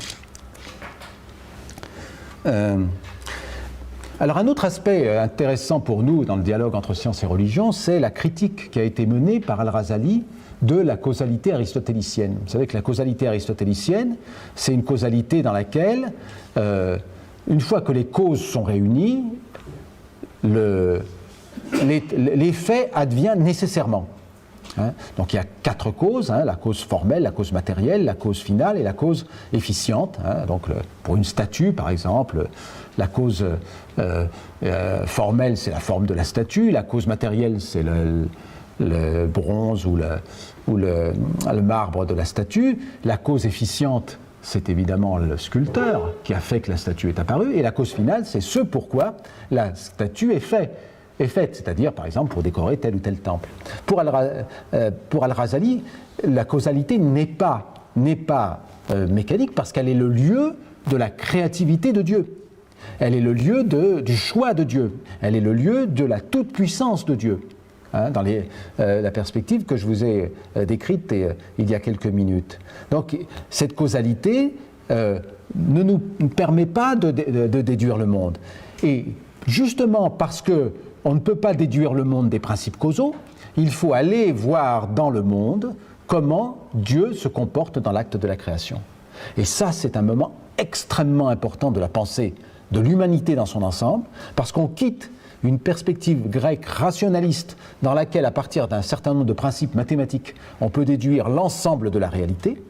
Alors un autre aspect intéressant pour nous dans le dialogue entre science et religion, c'est la critique qui a été menée par Al-Razali de la causalité aristotélicienne. Vous savez que la causalité aristotélicienne, c'est une causalité dans laquelle, une fois que les causes sont réunies, l'effet advient nécessairement. Donc il y a 4 causes, la cause formelle, la cause matérielle, la cause finale et la cause efficiente. Donc pour une statue, par exemple, la cause formelle, c'est la forme de la statue, la cause matérielle, c'est le bronze ou le marbre de la statue, la cause efficiente, c'est évidemment le sculpteur qui a fait que la statue est apparue, et la cause finale, c'est ce pourquoi la statue est faite, c'est-à-dire par exemple pour décorer tel ou tel temple. Pour Al-Razali, la causalité n'est pas mécanique parce qu'elle est le lieu de la créativité de Dieu. Elle est le lieu du choix de Dieu. Elle est le lieu de la toute-puissance de Dieu. Dans la perspective que je vous ai décrite il y a quelques minutes. Donc cette causalité ne nous permet pas de déduire le monde. Et justement parce qu'on ne peut pas déduire le monde des principes causaux, il faut aller voir dans le monde comment Dieu se comporte dans l'acte de la création. Et ça, c'est un moment extrêmement important de la pensée de l'humanité dans son ensemble, parce qu'on quitte une perspective grecque rationaliste dans laquelle, à partir d'un certain nombre de principes mathématiques, on peut déduire l'ensemble de la réalité,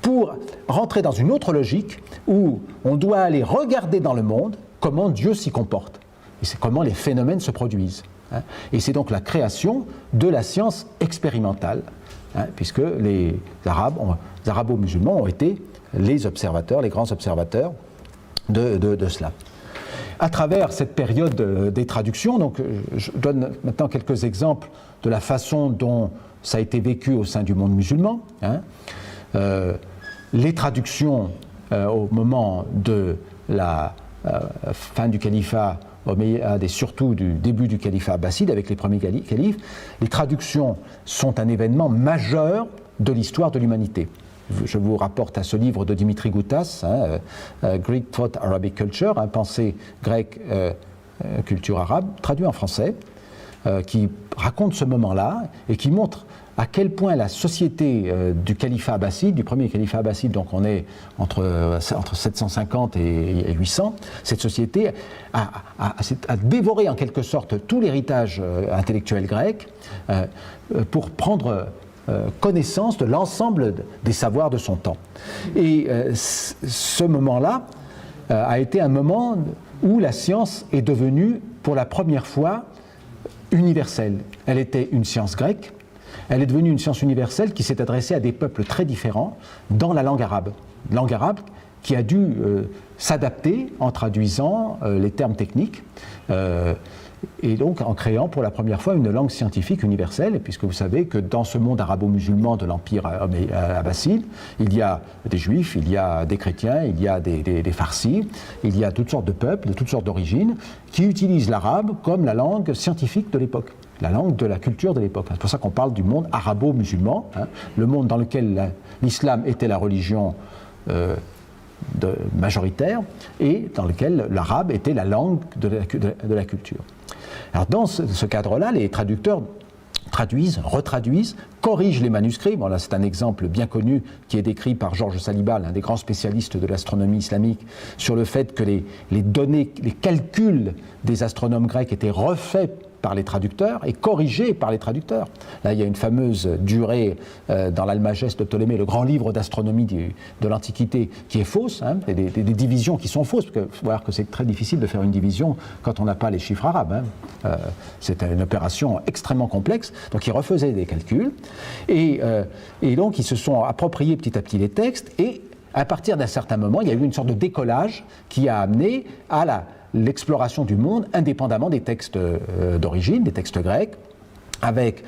pour rentrer dans une autre logique où on doit aller regarder dans le monde comment Dieu s'y comporte, et c'est comment les phénomènes se produisent. Et c'est donc la création de la science expérimentale, puisque les arabo-musulmans ont été les observateurs, les grands observateurs de cela. À travers cette période des traductions, donc je donne maintenant quelques exemples de la façon dont ça a été vécu au sein du monde musulman. Les traductions au moment de la fin du califat omeyyade et surtout du début du califat abbasside avec les premiers califes, les traductions sont un événement majeur de l'histoire de l'humanité. Je vous rapporte à ce livre de Dimitri Goutas, Greek Thought, Arabic Culture, pensée grecque, culture arabe, traduit en français, qui raconte ce moment-là et qui montre à quel point la société du califat abbasside, du premier califat abbasside, donc on est entre 750 et 800, cette société a dévoré en quelque sorte tout l'héritage intellectuel grec pour prendre connaissance de l'ensemble des savoirs de son temps. Et ce moment-là a été un moment où la science est devenue pour la première fois universelle. Elle était une science grecque, elle est devenue une science universelle qui s'est adressée à des peuples très différents dans la langue arabe. Langue arabe qui a dû s'adapter en traduisant les termes techniques et donc en créant pour la première fois une langue scientifique universelle, puisque vous savez que dans ce monde arabo-musulman de l'Empire abbasside, il y a des juifs, il y a des chrétiens, il y a des farsis, il y a toutes sortes de peuples, de toutes sortes d'origines, qui utilisent l'arabe comme la langue scientifique de l'époque, la langue de la culture de l'époque. C'est pour ça qu'on parle du monde arabo-musulman, le monde dans lequel l'islam était la religion majoritaire et dans lequel l'arabe était la langue de la culture. Alors dans ce cadre-là, les traducteurs traduisent, retraduisent, corrigent les manuscrits. Bon, là, c'est un exemple bien connu qui est décrit par Georges Saliba, l'un des grands spécialistes de l'astronomie islamique, sur le fait que les données, les calculs des astronomes grecs étaient refaits par les traducteurs et corrigés par les traducteurs. Là, il y a une fameuse durée dans l'Almageste de Ptolémée, le grand livre d'astronomie de l'Antiquité, qui est fausse, des divisions qui sont fausses, parce qu'il faut voir que c'est très difficile de faire une division quand on n'a pas les chiffres arabes. C'est une opération extrêmement complexe, donc ils refaisaient des calculs, et donc ils se sont appropriés petit à petit les textes, et à partir d'un certain moment, il y a eu une sorte de décollage qui a amené à l'exploration du monde indépendamment des textes d'origine, des textes grecs, avec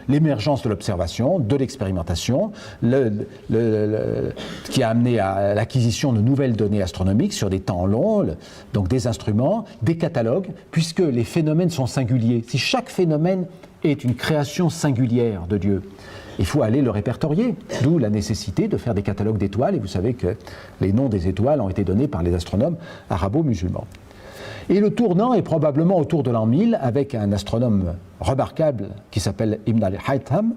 l'émergence de l'observation, de l'expérimentation, qui a amené à l'acquisition de nouvelles données astronomiques sur des temps longs, donc des instruments, des catalogues, puisque les phénomènes sont singuliers. Si chaque phénomène est une création singulière de Dieu, il faut aller le répertorier, d'où la nécessité de faire des catalogues d'étoiles, et vous savez que les noms des étoiles ont été donnés par les astronomes arabo-musulmans. Et le tournant est probablement autour de l'an 1000 avec un astronome remarquable qui s'appelle Ibn al-Haytham,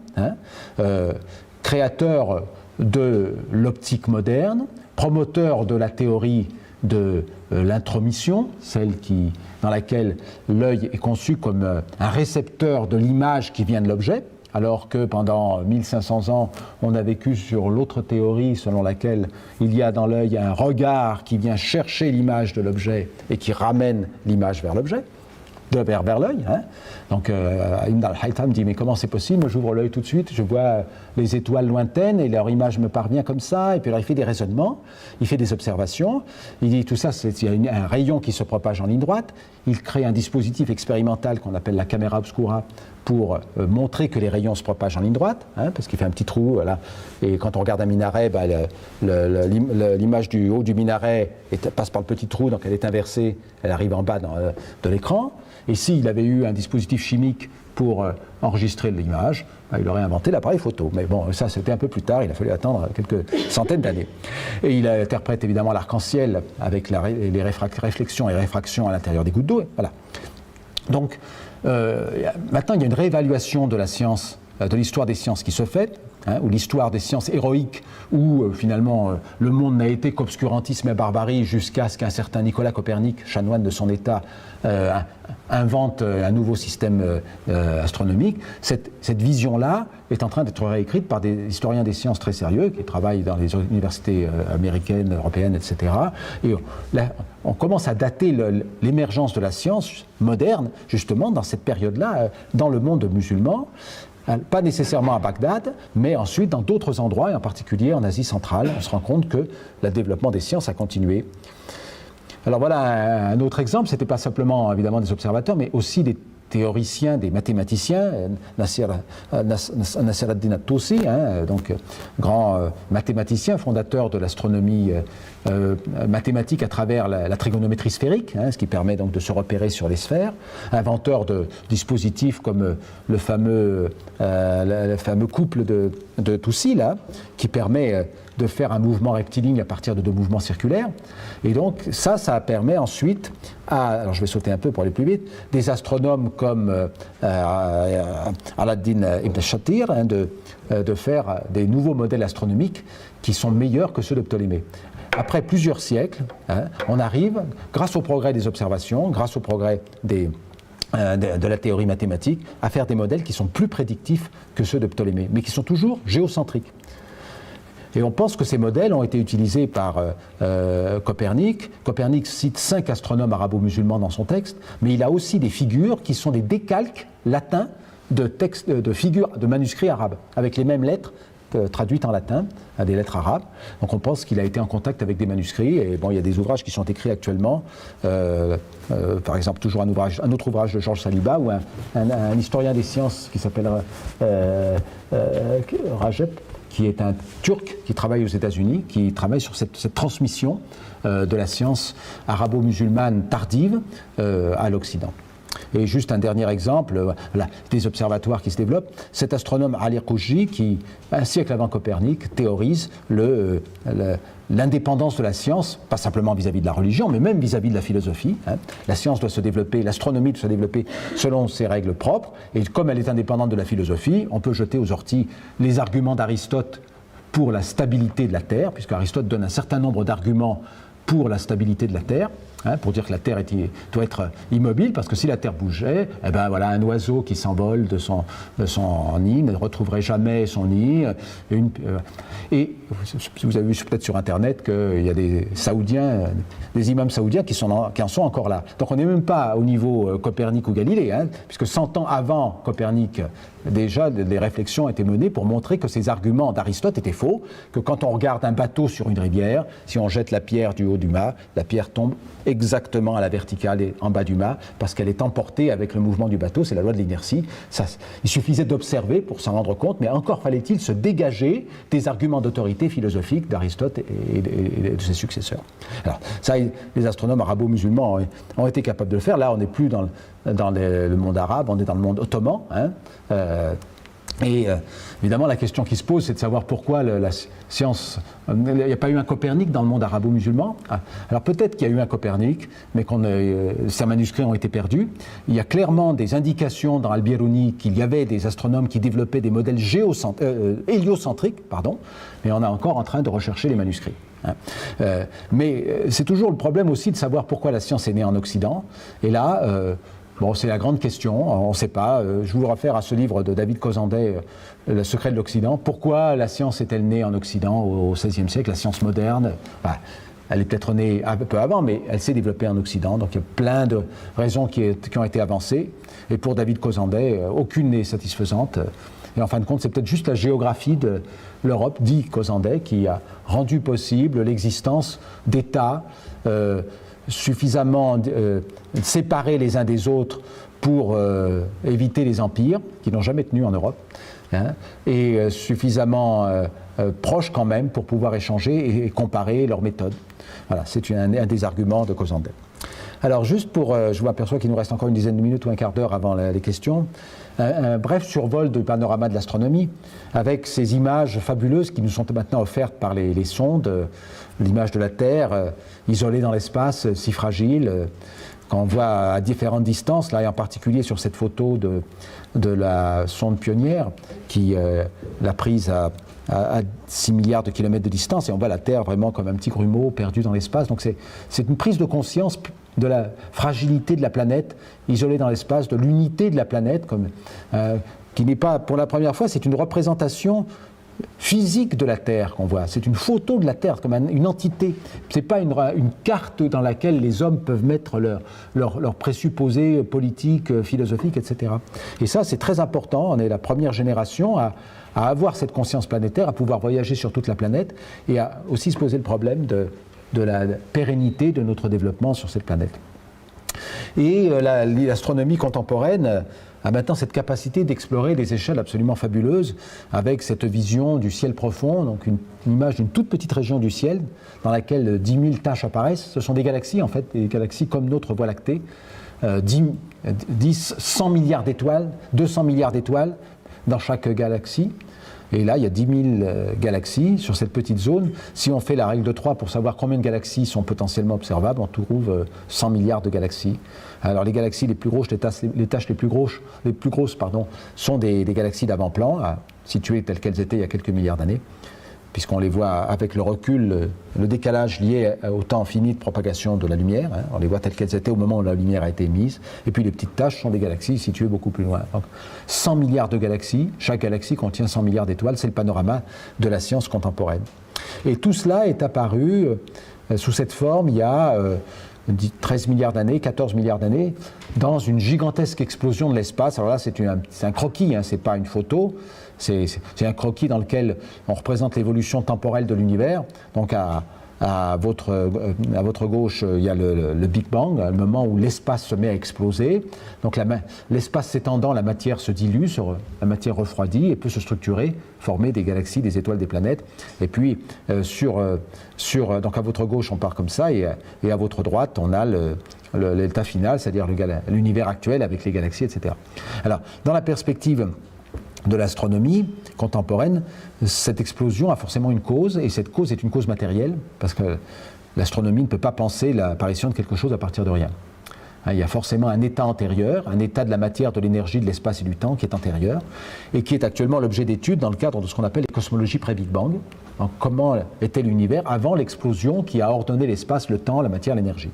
créateur de l'optique moderne, promoteur de la théorie de l'intromission, dans laquelle l'œil est conçu comme un récepteur de l'image qui vient de l'objet, alors que pendant 1500 ans, on a vécu sur l'autre théorie selon laquelle il y a dans l'œil un regard qui vient chercher l'image de l'objet et qui ramène l'image vers l'objet, vers l'œil. Donc Ibn al-Haytham dit, mais comment c'est possible? J'ouvre l'œil tout de suite, je vois les étoiles lointaines et leur image me parvient comme ça, et puis alors il fait des raisonnements, il fait des observations, il dit tout ça, il y a un rayon qui se propage en ligne droite, il crée un dispositif expérimental qu'on appelle la caméra obscura, pour montrer que les rayons se propagent en ligne droite, parce qu'il fait un petit trou, voilà. Et quand on regarde un minaret, l'image du haut du minaret passe par le petit trou, donc elle est inversée, elle arrive en bas de l'écran. Et s'il avait eu un dispositif chimique pour enregistrer l'image, il aurait inventé l'appareil photo. Mais bon, ça c'était un peu plus tard, il a fallu attendre quelques centaines d'années. Et il interprète évidemment l'arc-en-ciel avec les réflexions et réfractions à l'intérieur des gouttes d'eau. Voilà. Donc, maintenant, il y a une réévaluation de la science, de l'histoire des sciences qui se fait, ou l'histoire des sciences héroïques, où finalement le monde n'a été qu'obscurantisme et barbarie jusqu'à ce qu'un certain Nicolas Copernic, chanoine de son état, invente un nouveau système astronomique. Cette vision-là est en train d'être réécrite par des historiens des sciences très sérieux qui travaillent dans les universités américaines, européennes, etc. Et là, on commence à dater l'émergence de la science moderne, justement, dans cette période-là, dans le monde musulman. Pas nécessairement à Bagdad, mais ensuite dans d'autres endroits, et en particulier en Asie centrale. On se rend compte que le développement des sciences a continué. Alors voilà un autre exemple, ce n'était pas simplement évidemment des observateurs, mais aussi des théoriciens, des mathématiciens, Nasser ad-Din at-Tusi, donc grand mathématicien, fondateur de l'astronomie mathématique à travers la trigonométrie sphérique, ce qui permet donc de se repérer sur les sphères, inventeur de dispositifs comme le fameux couple de Tusi, là, qui permet de faire un mouvement rectiligne à partir de deux mouvements circulaires. Et donc ça permet ensuite alors je vais sauter un peu pour aller plus vite, des astronomes comme Aladdin ibn Shatir, de faire des nouveaux modèles astronomiques qui sont meilleurs que ceux de Ptolémée. Après plusieurs siècles, on arrive, grâce au progrès des observations, grâce au progrès de la théorie mathématique, à faire des modèles qui sont plus prédictifs que ceux de Ptolémée, mais qui sont toujours géocentriques. Et on pense que ces modèles ont été utilisés par Copernic. Copernic cite 5 astronomes arabo-musulmans dans son texte, mais il a aussi des figures qui sont des décalques latins de figures de manuscrits arabes, avec les mêmes lettres traduites en latin, des lettres arabes. Donc on pense qu'il a été en contact avec des manuscrits, et bon, il y a des ouvrages qui sont écrits actuellement, par exemple toujours un autre ouvrage de Georges Saliba, où un historien des sciences qui s'appelle Rajep, qui est un Turc qui travaille aux États-Unis, qui travaille sur cette transmission de la science arabo-musulmane tardive à l'Occident. Et juste un dernier exemple, des observatoires qui se développent. Cet astronome Ali Kouji, qui, un siècle avant Copernic, théorise l'indépendance de la science, pas simplement vis-à-vis de la religion, mais même vis-à-vis de la philosophie. La science doit se développer, l'astronomie doit se développer selon ses règles propres, et comme elle est indépendante de la philosophie, on peut jeter aux orties les arguments d'Aristote pour la stabilité de la Terre, puisque Aristote donne un certain nombre d'arguments pour la stabilité de la Terre, pour dire que la Terre doit être immobile, parce que si la Terre bougeait, eh ben voilà, un oiseau qui s'envole de son nid ne retrouverait jamais son nid. Et vous avez vu peut-être sur Internet qu'il y a des Saoudiens, des imams saoudiens qui en sont encore là. Donc on n'est même pas au niveau Copernic ou Galilée, hein, puisque 100 ans avant Copernic, déjà des réflexions étaient menées pour montrer que ces arguments d'Aristote étaient faux, que quand on regarde un bateau sur une rivière, si on jette la pierre du haut du mât, la pierre tombe exactement à la verticale et en bas du mât, parce qu'elle est emportée avec le mouvement du bateau, c'est la loi de l'inertie. Il suffisait d'observer pour s'en rendre compte, mais encore fallait-il se dégager des arguments d'autorité philosophique d'Aristote et de ses successeurs. Alors ça, les astronomes arabo-musulmans ont été capables de le faire. Là, on n'est plus dans le monde arabe, on est dans le monde ottoman, hein. Évidemment, la question qui se pose, c'est de savoir pourquoi la science... Il n'y a pas eu un Copernic dans le monde arabo-musulman. Alors peut-être qu'il y a eu un Copernic, mais ces manuscrits ont été perdus. Il y a clairement des indications dans Al-Biruni qu'il y avait des astronomes qui développaient des modèles héliocentriques, mais on est encore en train de rechercher les manuscrits. Mais c'est toujours le problème aussi de savoir pourquoi la science est née en Occident. Et là... c'est la grande question, on ne sait pas. Je vous réfère à ce livre de David Cozandet, Le secret de l'Occident. Pourquoi la science est-elle née en Occident au XVIe siècle, la science moderne? Elle est peut-être née un peu avant, mais elle s'est développée en Occident. Donc il y a plein de raisons qui ont été avancées. Et pour David Cozandet, aucune n'est satisfaisante. Et en fin de compte, c'est peut-être juste la géographie de l'Europe, dit Cozandet, qui a rendu possible l'existence d'États suffisamment séparés les uns des autres pour éviter les empires, qui n'ont jamais tenu en Europe, hein, et suffisamment proches quand même pour pouvoir échanger et comparer leurs méthodes. Voilà, c'est un des arguments de Cozandet. Alors juste pour, je vous aperçois qu'il nous reste encore une dizaine de minutes ou un quart d'heure avant les questions, un bref survol du panorama de l'astronomie, avec ces images fabuleuses qui nous sont maintenant offertes par les sondes, l'image de la Terre isolée dans l'espace, si fragile, qu'on voit à différentes distances, là et en particulier sur cette photo de la sonde Pionnière, qui l'a prise à 6 milliards de kilomètres de distance, et on voit la Terre vraiment comme un petit grumeau perdu dans l'espace. Donc c'est une prise de conscience de la fragilité de la planète, isolée dans l'espace, de l'unité de la planète, qui n'est pas, pour la première fois, c'est une représentation physique de la Terre qu'on voit. C'est une photo de la Terre comme une entité. Ce n'est pas une carte dans laquelle les hommes peuvent mettre leurs présupposés politiques, philosophiques, etc. Et ça, c'est très important. On est la première génération à avoir cette conscience planétaire, à pouvoir voyager sur toute la planète et à aussi se poser le problème de la pérennité de notre développement sur cette planète. Et l'astronomie contemporaine a maintenant cette capacité d'explorer des échelles absolument fabuleuses, avec cette vision du ciel profond, donc une image d'une toute petite région du ciel, dans laquelle 10 000 taches apparaissent. Ce sont des galaxies, en fait, des galaxies comme notre Voie lactée, 100 milliards d'étoiles, 200 milliards d'étoiles dans chaque galaxie. Et là, il y a 10 000 galaxies sur cette petite zone. Si on fait la règle de 3 pour savoir combien de galaxies sont potentiellement observables, on trouve 100 milliards de galaxies. Alors les galaxies les plus grosses, les taches les plus grosses, sont des galaxies d'avant-plan, situées telles qu'elles étaient il y a quelques milliards d'années, puisqu'on les voit avec le recul, le décalage lié au temps fini de propagation de la lumière, hein, on les voit telles qu'elles étaient au moment où la lumière a été émise, et puis les petites taches sont des galaxies situées beaucoup plus loin. Donc 100 milliards de galaxies, chaque galaxie contient 100 milliards d'étoiles, c'est le panorama de la science contemporaine. Et tout cela est apparu sous cette forme il y a 13 milliards d'années, 14 milliards d'années, dans une gigantesque explosion de l'espace. Alors là, c'est un croquis, hein, c'est pas une photo, c'est un croquis dans lequel on représente l'évolution temporelle de l'univers. Donc à votre gauche, il y a le Big Bang, le moment où l'espace se met à exploser. Donc l'espace s'étendant, la matière se dilue, la matière refroidit et peut se structurer, former des galaxies, des étoiles, des planètes. Et puis, donc à votre gauche, on part comme ça, et à votre droite, on a l'état final, c'est-à-dire l'univers actuel avec les galaxies, etc. Alors, dans la perspective de l'astronomie contemporaine, cette explosion a forcément une cause, et cette cause est une cause matérielle, parce que l'astronomie ne peut pas penser l'apparition de quelque chose à partir de rien. Il y a forcément un état antérieur, un état de la matière, de l'énergie, de l'espace et du temps qui est antérieur, et qui est actuellement l'objet d'études dans le cadre de ce qu'on appelle les cosmologies pré-Big Bang. Donc, comment était l'univers avant l'explosion qui a ordonné l'espace, le temps, la matière, l'énergie.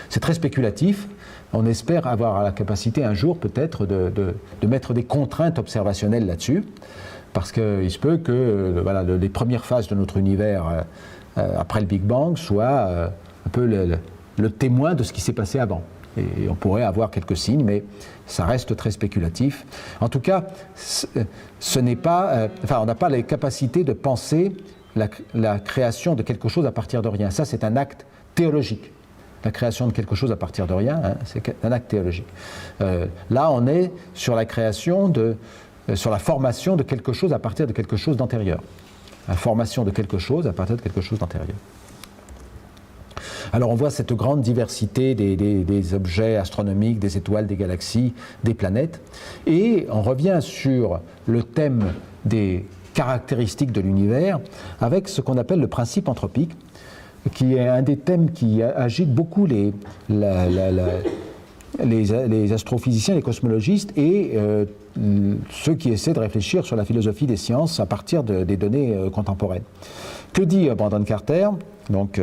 C'est très spéculatif. On espère avoir la capacité un jour peut-être de mettre des contraintes observationnelles là-dessus. parce qu'il se peut que voilà, les premières phases de notre univers après le Big Bang soient un peu le témoin de ce qui s'est passé avant. Et on pourrait avoir quelques signes, mais ça reste très spéculatif. En tout cas, ce n'est pas, on n'a pas les capacités de penser la création de quelque chose à partir de rien. Ça, c'est un acte théologique. La création de quelque chose à partir de rien, c'est un acte théologique. Là, on est sur la création sur la formation de quelque chose à partir de quelque chose d'antérieur. La formation de quelque chose à partir de quelque chose d'antérieur. Alors on voit cette grande diversité des objets astronomiques, des étoiles, des galaxies, des planètes, et on revient sur le thème des caractéristiques de l'univers avec ce qu'on appelle le principe anthropique, qui est un des thèmes qui agite beaucoup les astrophysiciens, les cosmologistes et ceux qui essaient de réfléchir sur la philosophie des sciences à partir des données contemporaines. Que dit Brandon Carter ? Donc,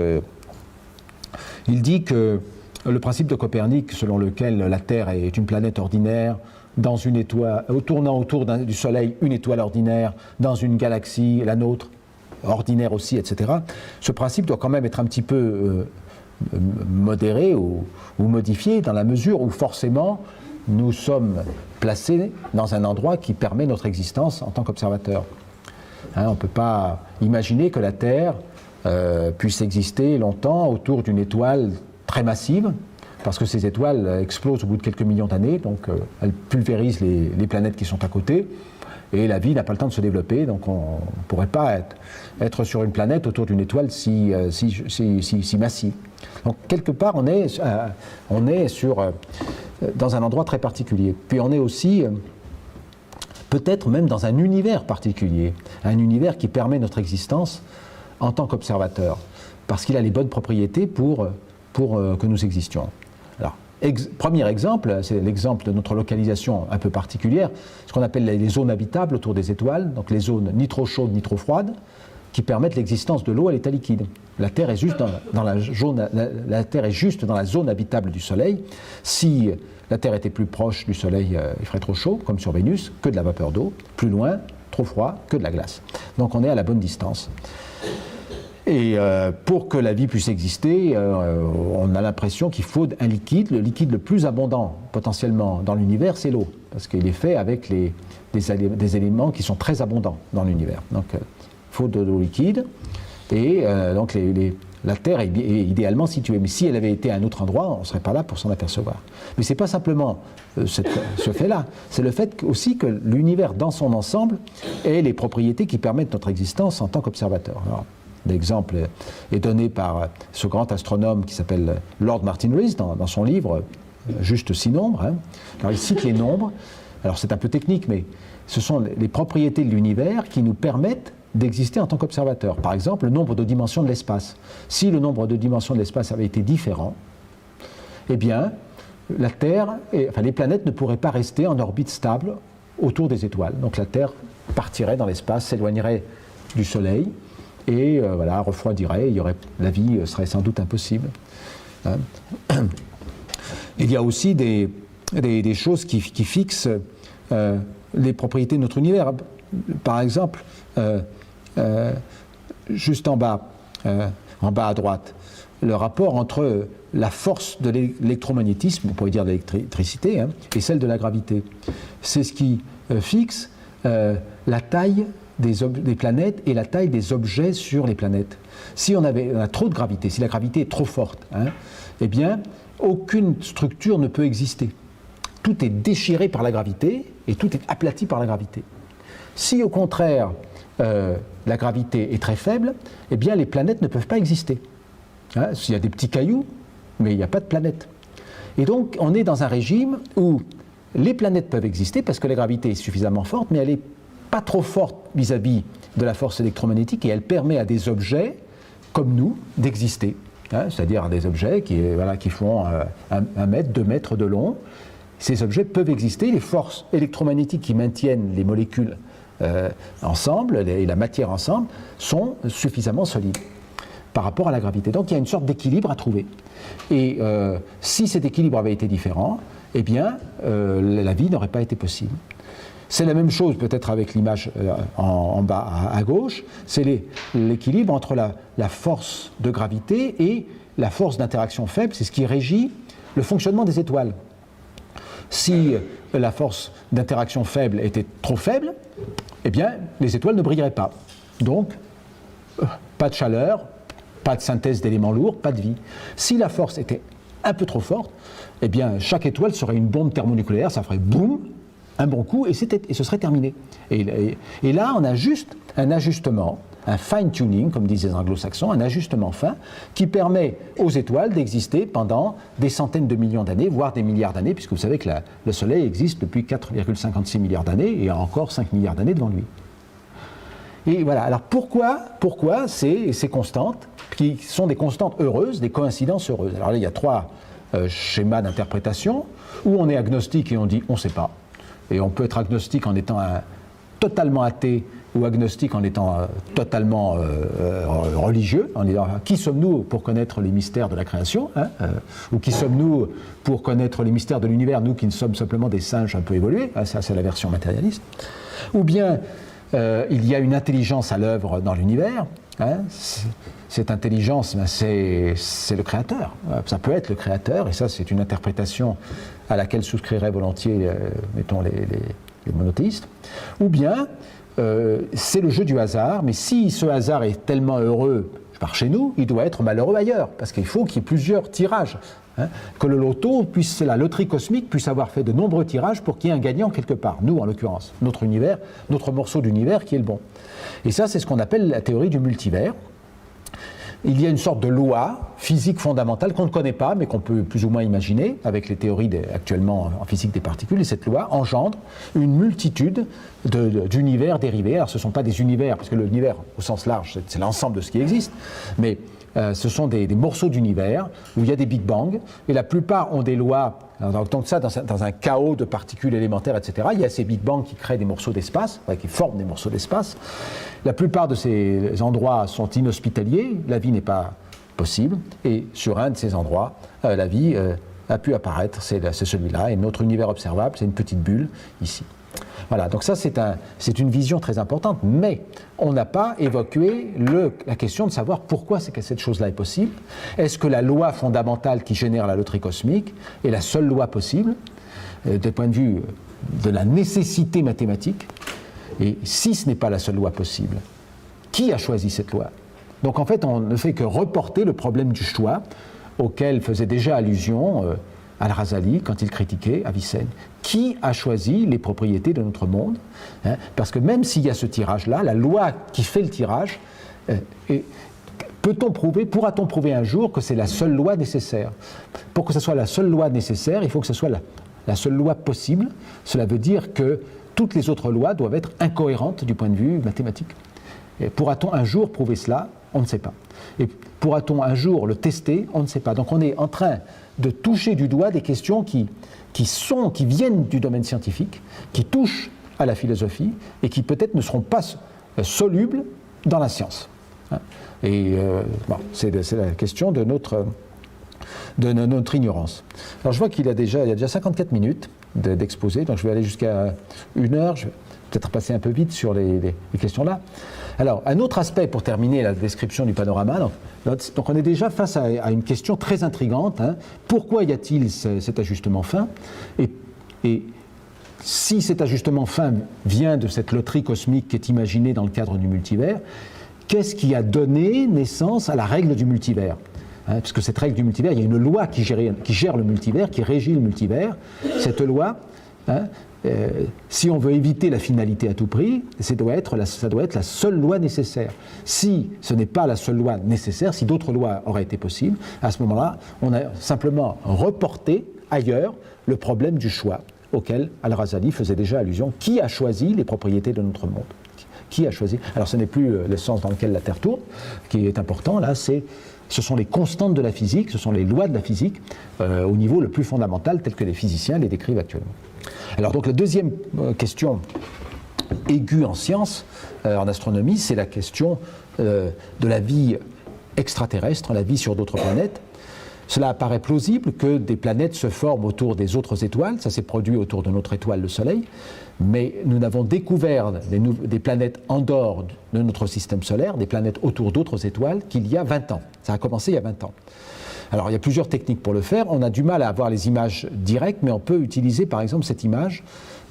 il dit que le principe de Copernic, selon lequel la Terre est une planète ordinaire, dans une étoile, tournant autour du Soleil, une étoile ordinaire, dans une galaxie, la nôtre, ordinaire aussi, etc. Ce principe doit quand même être un petit peu modéré ou modifié dans la mesure où forcément nous sommes placés dans un endroit qui permet notre existence en tant qu'observateur. On ne peut pas imaginer que la Terre puisse exister longtemps autour d'une étoile très massive, parce que ces étoiles explosent au bout de quelques millions d'années, donc elles pulvérisent les planètes qui sont à côté, et la vie n'a pas le temps de se développer, donc on ne pourrait pas être sur une planète autour d'une étoile si massive. Donc quelque part, on est dans un endroit très particulier. Puis on est aussi peut-être même dans un univers particulier, un univers qui permet notre existence en tant qu'observateur, parce qu'il a les bonnes propriétés pour que nous existions. Alors, premier exemple, c'est l'exemple de notre localisation un peu particulière, ce qu'on appelle les zones habitables autour des étoiles, donc les zones ni trop chaudes ni trop froides, qui permettent l'existence de l'eau à l'état liquide. La Terre est juste la Terre est juste dans la zone habitable du Soleil. Si la Terre était plus proche du Soleil, il ferait trop chaud, comme sur Vénus, que de la vapeur d'eau. Plus loin, trop froid, que de la glace. Donc on est à la bonne distance. Et pour que la vie puisse exister, on a l'impression qu'il faut un liquide. Le liquide le plus abondant potentiellement dans l'univers, c'est l'eau, parce qu'il est fait avec des éléments qui sont très abondants dans l'univers. Donc il faut de l'eau liquide, et donc la Terre est idéalement située. Mais si elle avait été à un autre endroit, on ne serait pas là pour s'en apercevoir. Mais ce n'est pas simplement ce fait-là, c'est le fait aussi que l'univers dans son ensemble ait les propriétés qui permettent notre existence en tant qu'observateur. Alors, l'exemple est donné par ce grand astronome qui s'appelle Lord Martin Rees dans son livre Juste 6 nombres. Alors il cite les nombres. Alors c'est un peu technique, mais ce sont les propriétés de l'univers qui nous permettent d'exister en tant qu'observateur. Par exemple, le nombre de dimensions de l'espace. Si le nombre de dimensions de l'espace avait été différent, eh bien, la Terre, les planètes ne pourraient pas rester en orbite stable autour des étoiles. Donc la Terre partirait dans l'espace, s'éloignerait du Soleil, et refroidirait, la vie serait sans doute impossible. Il y a aussi des choses qui fixent les propriétés de notre univers. Par exemple, juste en bas à droite, le rapport entre la force de l'électromagnétisme, on pourrait dire de l'électricité, et celle de la gravité. C'est ce qui fixe la taille des planètes et la taille des objets sur les planètes. Si on a trop de gravité, si la gravité est trop forte, eh bien, aucune structure ne peut exister. Tout est déchiré par la gravité et tout est aplati par la gravité. Si au contraire, la gravité est très faible, eh bien, les planètes ne peuvent pas exister. S'il y a des petits cailloux, mais il n'y a pas de planètes. Et donc, on est dans un régime où les planètes peuvent exister parce que la gravité est suffisamment forte, mais elle est pas trop forte vis-à-vis de la force électromagnétique, et elle permet à des objets comme nous d'exister, c'est-à-dire des objets qui font 1 mètre, 2 mètres de long. Ces objets peuvent exister, les forces électromagnétiques qui maintiennent les molécules ensemble et la matière ensemble sont suffisamment solides par rapport à la gravité. Donc il y a une sorte d'équilibre à trouver. Et si cet équilibre avait été différent, eh bien la vie n'aurait pas été possible. C'est la même chose peut-être avec l'image en bas à gauche, c'est l'équilibre entre la force de gravité et la force d'interaction faible, c'est ce qui régit le fonctionnement des étoiles. Si la force d'interaction faible était trop faible, eh bien les étoiles ne brilleraient pas. Donc, pas de chaleur, pas de synthèse d'éléments lourds, pas de vie. Si la force était un peu trop forte, eh bien chaque étoile serait une bombe thermonucléaire, ça ferait boum, un bon coup, et ce serait terminé. Et là, on a juste un ajustement, un fine-tuning, comme disent les anglo-saxons, un ajustement fin, qui permet aux étoiles d'exister pendant des centaines de millions d'années, voire des milliards d'années, puisque vous savez que le Soleil existe depuis 4,56 milliards d'années, et a encore 5 milliards d'années devant lui. Et voilà, alors pourquoi ces constantes, qui sont des constantes heureuses, des coïncidences heureuses? Alors là, il y a 3 schémas d'interprétation, où on est agnostique et on dit on ne sait pas. Et on peut être agnostique en étant totalement athée ou agnostique en étant totalement religieux, en disant qui sommes-nous pour connaître les mystères de la création, ou qui sommes-nous pour connaître les mystères de l'univers, nous qui ne sommes simplement des singes un peu évolués, ça c'est la version matérialiste. Ou bien il y a une intelligence à l'œuvre dans l'univers, cette intelligence, c'est le créateur, ça peut être le créateur, et ça c'est une interprétation à laquelle souscriraient volontiers, mettons, les monothéistes. Ou bien c'est le jeu du hasard, mais si ce hasard est tellement heureux par chez nous, il doit être malheureux ailleurs, parce qu'il faut qu'il y ait plusieurs tirages, que le loto la loterie cosmique puisse avoir fait de nombreux tirages pour qu'il y ait un gagnant quelque part, nous en l'occurrence, notre univers, notre morceau d'univers qui est le bon. Et ça c'est ce qu'on appelle la théorie du multivers. Il y a une sorte de loi physique fondamentale qu'on ne connaît pas, mais qu'on peut plus ou moins imaginer avec les théories actuellement en physique des particules. Et cette loi engendre une multitude d'univers dérivés. Alors ce ne sont pas des univers, parce que l'univers au sens large, c'est l'ensemble de ce qui existe, mais ce sont des morceaux d'univers où il y a des Big Bang, et la plupart ont des lois. Alors, donc ça, dans un chaos de particules élémentaires, etc., il y a ces Big Bang qui créent des morceaux d'espace, qui forment des morceaux d'espace. La plupart de ces endroits sont inhospitaliers, la vie n'est pas possible, et sur un de ces endroits, la vie a pu apparaître, c'est celui-là, et notre univers observable, c'est une petite bulle ici. Voilà, donc ça c'est une vision très importante, mais on n'a pas évoqué la question de savoir pourquoi c'est que cette chose-là est possible. Est-ce que la loi fondamentale qui génère la loterie cosmique est la seule loi possible, du point de vue de la nécessité mathématique? Et si ce n'est pas la seule loi possible, qui a choisi cette loi? Donc en fait, on ne fait que reporter le problème du choix auquel faisait déjà allusion Al-Razali quand il critiquait Avicenne. Qui a choisi les propriétés de notre monde? Parce que même s'il y a ce tirage-là, la loi qui fait le tirage, pourra-t-on prouver un jour que c'est la seule loi nécessaire? Pour que ce soit la seule loi nécessaire, il faut que ce soit la seule loi possible. Cela veut dire que toutes les autres lois doivent être incohérentes du point de vue mathématique. Et pourra-t-on un jour prouver cela? On ne sait pas. Et pourra-t-on un jour le tester? On ne sait pas. Donc on est en train de toucher du doigt des questions qui viennent du domaine scientifique, qui touchent à la philosophie et qui peut-être ne seront pas solubles dans la science. Et c'est la question de notre ignorance. Alors je vois qu'il y a déjà 54 minutes d'exposé, donc je vais aller jusqu'à 1 heure. Je vais peut-être passer un peu vite sur les questions là. Alors, un autre aspect pour terminer la description du panorama, donc on est déjà face à une question très intrigante. Pourquoi y a-t-il cet ajustement fin? Et si cet ajustement fin vient de cette loterie cosmique qui est imaginée dans le cadre du multivers, qu'est-ce qui a donné naissance à la règle du multivers? Parce que cette règle du multivers, il y a une loi qui gère le multivers, qui régit le multivers. Cette loi, si on veut éviter la finalité à tout prix, ça doit être la seule loi nécessaire. Si ce n'est pas la seule loi nécessaire, si d'autres lois auraient été possibles, à ce moment-là, on a simplement reporté ailleurs le problème du choix auquel Al-Razali faisait déjà allusion. Qui a choisi les propriétés de notre monde? Qui a choisi? Alors ce n'est plus le sens dans lequel la Terre tourne qui est important, là, ce sont les constantes de la physique, ce sont les lois de la physique au niveau le plus fondamental tel que les physiciens les décrivent actuellement. Alors donc la deuxième question aiguë en science, en astronomie, c'est la question de la vie extraterrestre, la vie sur d'autres planètes. Cela apparaît plausible que des planètes se forment autour des autres étoiles, ça s'est produit autour de notre étoile, le Soleil, mais nous n'avons découvert des planètes en dehors de notre système solaire, des planètes autour d'autres étoiles, qu'il y a 20 ans. Ça a commencé il y a 20 ans. Alors il y a plusieurs techniques pour le faire, on a du mal à avoir les images directes, mais on peut utiliser par exemple cette image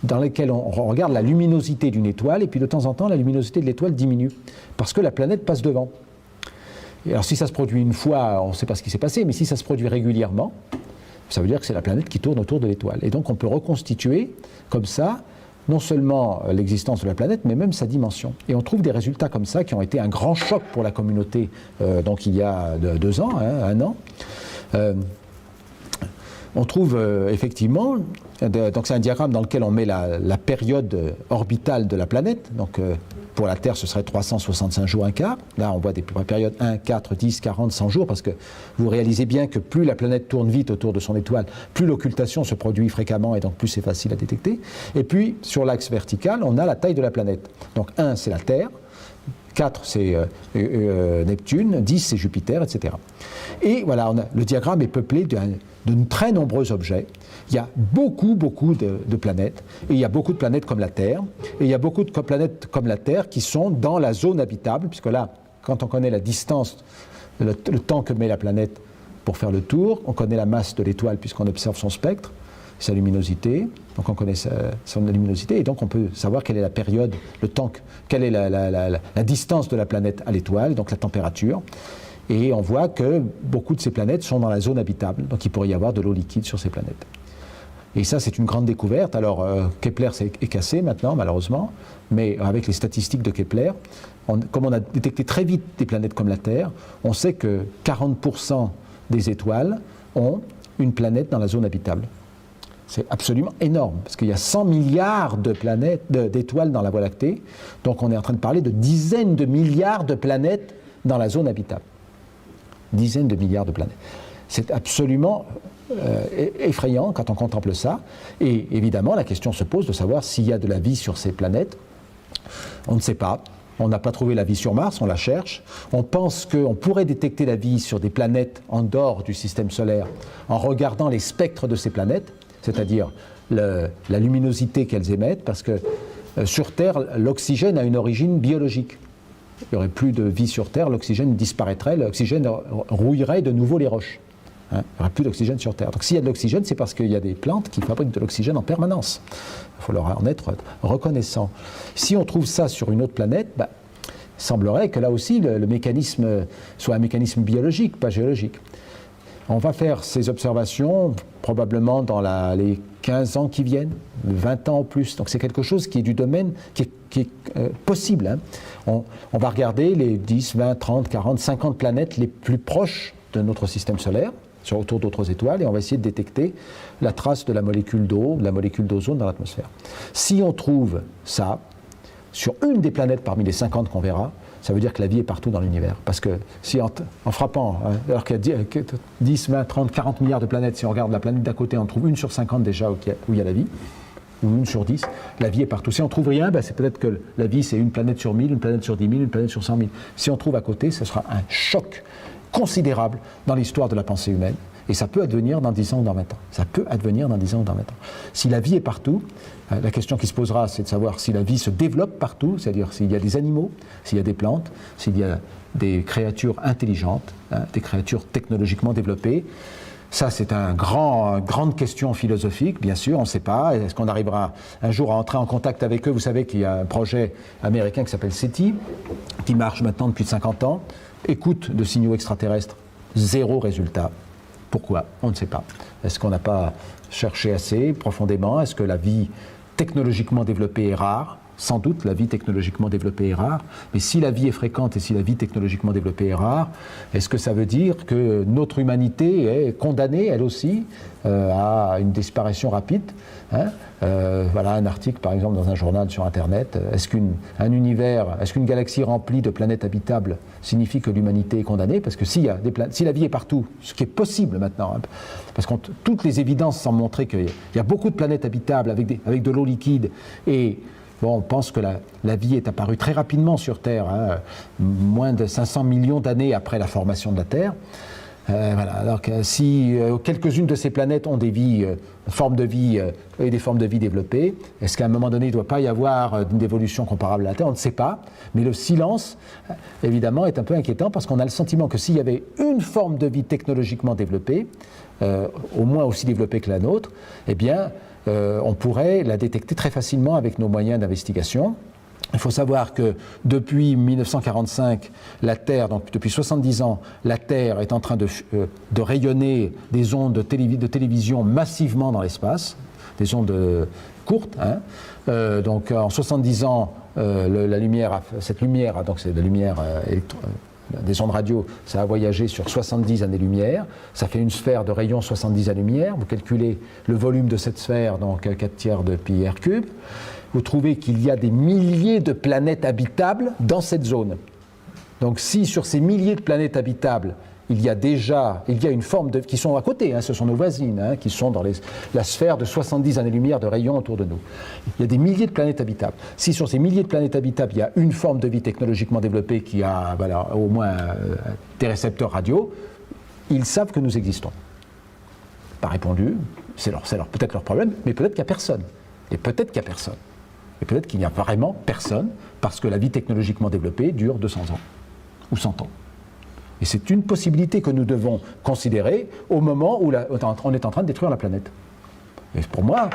dans laquelle on regarde la luminosité d'une étoile, et puis de temps en temps la luminosité de l'étoile diminue, parce que la planète passe devant. Et alors si ça se produit une fois, on ne sait pas ce qui s'est passé, mais si ça se produit régulièrement, ça veut dire que c'est la planète qui tourne autour de l'étoile. Et donc on peut reconstituer comme ça, non seulement l'existence de la planète, mais même sa dimension. Et on trouve des résultats comme ça qui ont été un grand choc pour la communauté, donc il y a 2 ans, 1 an. On trouve effectivement, donc c'est un diagramme dans lequel on met la période orbitale de la planète, donc pour la Terre ce serait 365 jours, un quart. Là on voit des périodes 1, 4, 10, 40, 100 jours, parce que vous réalisez bien que plus la planète tourne vite autour de son étoile, plus l'occultation se produit fréquemment et donc plus c'est facile à détecter. Et puis sur l'axe vertical, on a la taille de la planète. Donc 1 c'est la Terre, 4 c'est Neptune, 10 c'est Jupiter, etc. Et voilà, le diagramme est peuplé de très nombreux objets. Il y a beaucoup de planètes, et il y a beaucoup de planètes comme la Terre, et il y a beaucoup de planètes comme la Terre qui sont dans la zone habitable, puisque là, quand on connaît la distance, le temps que met la planète pour faire le tour, on connaît la masse de l'étoile puisqu'on observe son spectre, sa luminosité, donc on connaît son luminosité, et donc on peut savoir quelle est la période, le temps, quelle est la distance de la planète à l'étoile, donc la température. Et on voit que beaucoup de ces planètes sont dans la zone habitable, donc il pourrait y avoir de l'eau liquide sur ces planètes. Et ça, c'est une grande découverte. Alors, Kepler est cassé maintenant, malheureusement, mais avec les statistiques de Kepler, comme on a détecté très vite des planètes comme la Terre, on sait que 40% des étoiles ont une planète dans la zone habitable. C'est absolument énorme, parce qu'il y a 100 milliards de planètes, d'étoiles dans la Voie lactée, donc on est en train de parler de dizaines de milliards de planètes dans la zone habitable. Dizaines de milliards de planètes. C'est absolument effrayant quand on contemple ça. Et évidemment, la question se pose de savoir s'il y a de la vie sur ces planètes. On ne sait pas. On n'a pas trouvé la vie sur Mars, on la cherche. On pense qu'on pourrait détecter la vie sur des planètes en dehors du système solaire en regardant les spectres de ces planètes, c'est-à-dire la luminosité qu'elles émettent, parce que sur Terre, l'oxygène a une origine biologique. Il n'y aurait plus de vie sur Terre, l'oxygène disparaîtrait, l'oxygène rouillerait de nouveau les roches. Il n'y aurait plus d'oxygène sur Terre. Donc s'il y a de l'oxygène, c'est parce qu'il y a des plantes qui fabriquent de l'oxygène en permanence. Il faut leur en être reconnaissant. Si on trouve ça sur une autre planète, il semblerait que là aussi le mécanisme soit un mécanisme biologique, pas géologique. On va faire ces observations probablement dans les 15 ans qui viennent, 20 ans ou plus. Donc c'est quelque chose qui est du domaine, qui est possible. Hein. On va regarder les 10, 20, 30, 40, 50 planètes les plus proches de notre système solaire, autour d'autres étoiles, et on va essayer de détecter la trace de la molécule d'eau, de la molécule d'ozone dans l'atmosphère. Si on trouve ça sur une des planètes parmi les 50 qu'on verra, ça veut dire que la vie est partout dans l'univers. Parce que si en frappant, alors qu'il y a 10, 20, 30, 40 milliards de planètes, si on regarde la planète d'à côté, on trouve une sur 50 déjà où il y a la vie, ou une sur 10, la vie est partout. Si on ne trouve rien, c'est peut-être que la vie c'est une planète sur 1000, une planète sur 10 000, une planète sur 100 000. Si on trouve à côté, ce sera un choc considérable dans l'histoire de la pensée humaine. Et ça peut advenir dans 10 ans ou dans 20 ans. Ça peut advenir dans 10 ans ou dans 20 ans. Si la vie est partout, la question qui se posera, c'est de savoir si la vie se développe partout, c'est-à-dire s'il y a des animaux, s'il y a des plantes, s'il y a des créatures intelligentes, des créatures technologiquement développées. Ça, c'est une grande question philosophique, bien sûr, on ne sait pas. Est-ce qu'on arrivera un jour à entrer en contact avec eux? Vous savez qu'il y a un projet américain qui s'appelle SETI, qui marche maintenant depuis 50 ans. Écoute de signaux extraterrestres, 0 résultat. Pourquoi? On ne sait pas. Est-ce qu'on n'a pas cherché assez profondément? Est-ce que la vie technologiquement développée est rare? Sans doute, la vie technologiquement développée est rare. Mais si la vie est fréquente et si la vie technologiquement développée est rare, est-ce que ça veut dire que notre humanité est condamnée, elle aussi, à une disparition rapide? Voilà un article, par exemple, dans un journal sur Internet. Est-ce qu'une galaxie remplie de planètes habitables signifie que l'humanité est condamnée? Parce que si la vie est partout, ce qui est possible maintenant, parce que toutes les évidences semblent montrer qu'il y a beaucoup de planètes habitables avec de l'eau liquide, et on pense que la vie est apparue très rapidement sur Terre, moins de 500 millions d'années après la formation de la Terre. Voilà. Alors que si quelques-unes de ces planètes ont des vies, formes de vie et des formes de vie développées, est-ce qu'à un moment donné, il ne doit pas y avoir une évolution comparable à la Terre? On ne sait pas. Mais le silence, évidemment, est un peu inquiétant parce qu'on a le sentiment que s'il y avait une forme de vie technologiquement développée, au moins aussi développée que la nôtre, eh bien, on pourrait la détecter très facilement avec nos moyens d'investigation. Il faut savoir que depuis 1945, la Terre, donc depuis 70 ans, la Terre est en train de rayonner des ondes de télévision massivement dans l'espace, des ondes courtes. Donc en 70 ans, cette lumière, donc c'est de la lumière des ondes radio, ça a voyagé sur 70 années-lumière, ça fait une sphère de rayon 70 années-lumière, vous calculez le volume de cette sphère, donc 4/3 de pi r cube, vous trouvez qu'il y a des milliers de planètes habitables dans cette zone. Donc si sur ces milliers de planètes habitables, il y a une forme de... qui sont à côté, ce sont nos voisines, qui sont dans la sphère de 70 années-lumière de rayon autour de nous. Il y a des milliers de planètes habitables. Si sur ces milliers de planètes habitables, il y a une forme de vie technologiquement développée qui a au moins des récepteurs radio, ils savent que nous existons. Pas répondu, c'est peut-être leur problème, mais peut-être qu'il n'y a personne. Et peut-être qu'il n'y a personne. Et peut-être qu'il n'y a vraiment personne, parce que la vie technologiquement développée dure 200 ans, ou 100 ans. Et c'est une possibilité que nous devons considérer au moment où on est en train de détruire la planète. Et pour moi,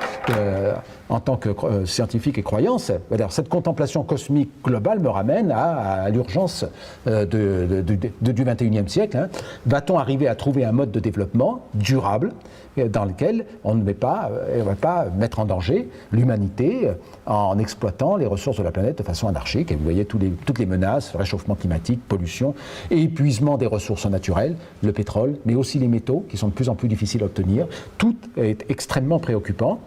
en tant que scientifique et croyant, cette contemplation cosmique globale me ramène à l'urgence du XXIe siècle. Va-t-on arriver à trouver un mode de développement durable dans lequel on ne va pas mettre en danger l'humanité en exploitant les ressources de la planète de façon anarchique? Et vous voyez toutes les menaces, réchauffement climatique, pollution, et épuisement des ressources naturelles, le pétrole, mais aussi les métaux qui sont de plus en plus difficiles à obtenir. Tout est extrêmement préoccupant.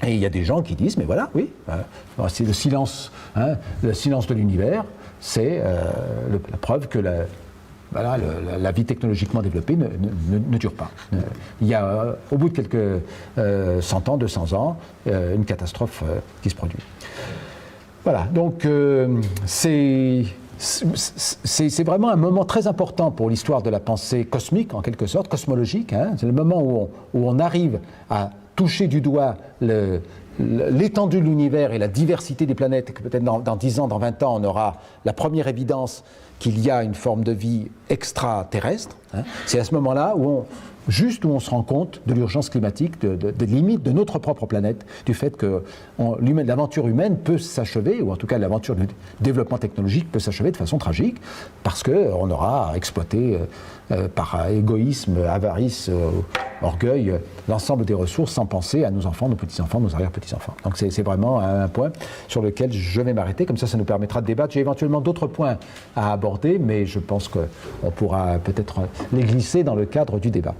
Et il y a des gens qui disent, mais voilà, oui, c'est le silence de l'univers, c'est la preuve que la vie technologiquement développée ne dure pas. Il y a, au bout de quelques 100 ans, 200 ans, une catastrophe qui se produit. Voilà, donc c'est vraiment un moment très important pour l'histoire de la pensée cosmique, en quelque sorte, cosmologique. C'est le moment où on arrive à toucher du doigt l'étendue de l'univers et la diversité des planètes, et que peut-être dans 10 ans, dans 20 ans, on aura la première évidence qu'il y a une forme de vie extraterrestre. C'est à ce moment-là où on se rend compte de l'urgence climatique, des limites de notre propre planète, du fait que l'aventure humaine peut s'achever, ou en tout cas l'aventure du développement technologique peut s'achever de façon tragique, parce qu'on aura exploité par égoïsme, avarice, orgueil, l'ensemble des ressources sans penser à nos enfants, nos petits-enfants, nos arrière-petits-enfants. Donc c'est vraiment un point sur lequel je vais m'arrêter, comme ça nous permettra de débattre. J'ai éventuellement d'autres points à aborder, mais je pense qu'on pourra peut-être les glisser dans le cadre du débat.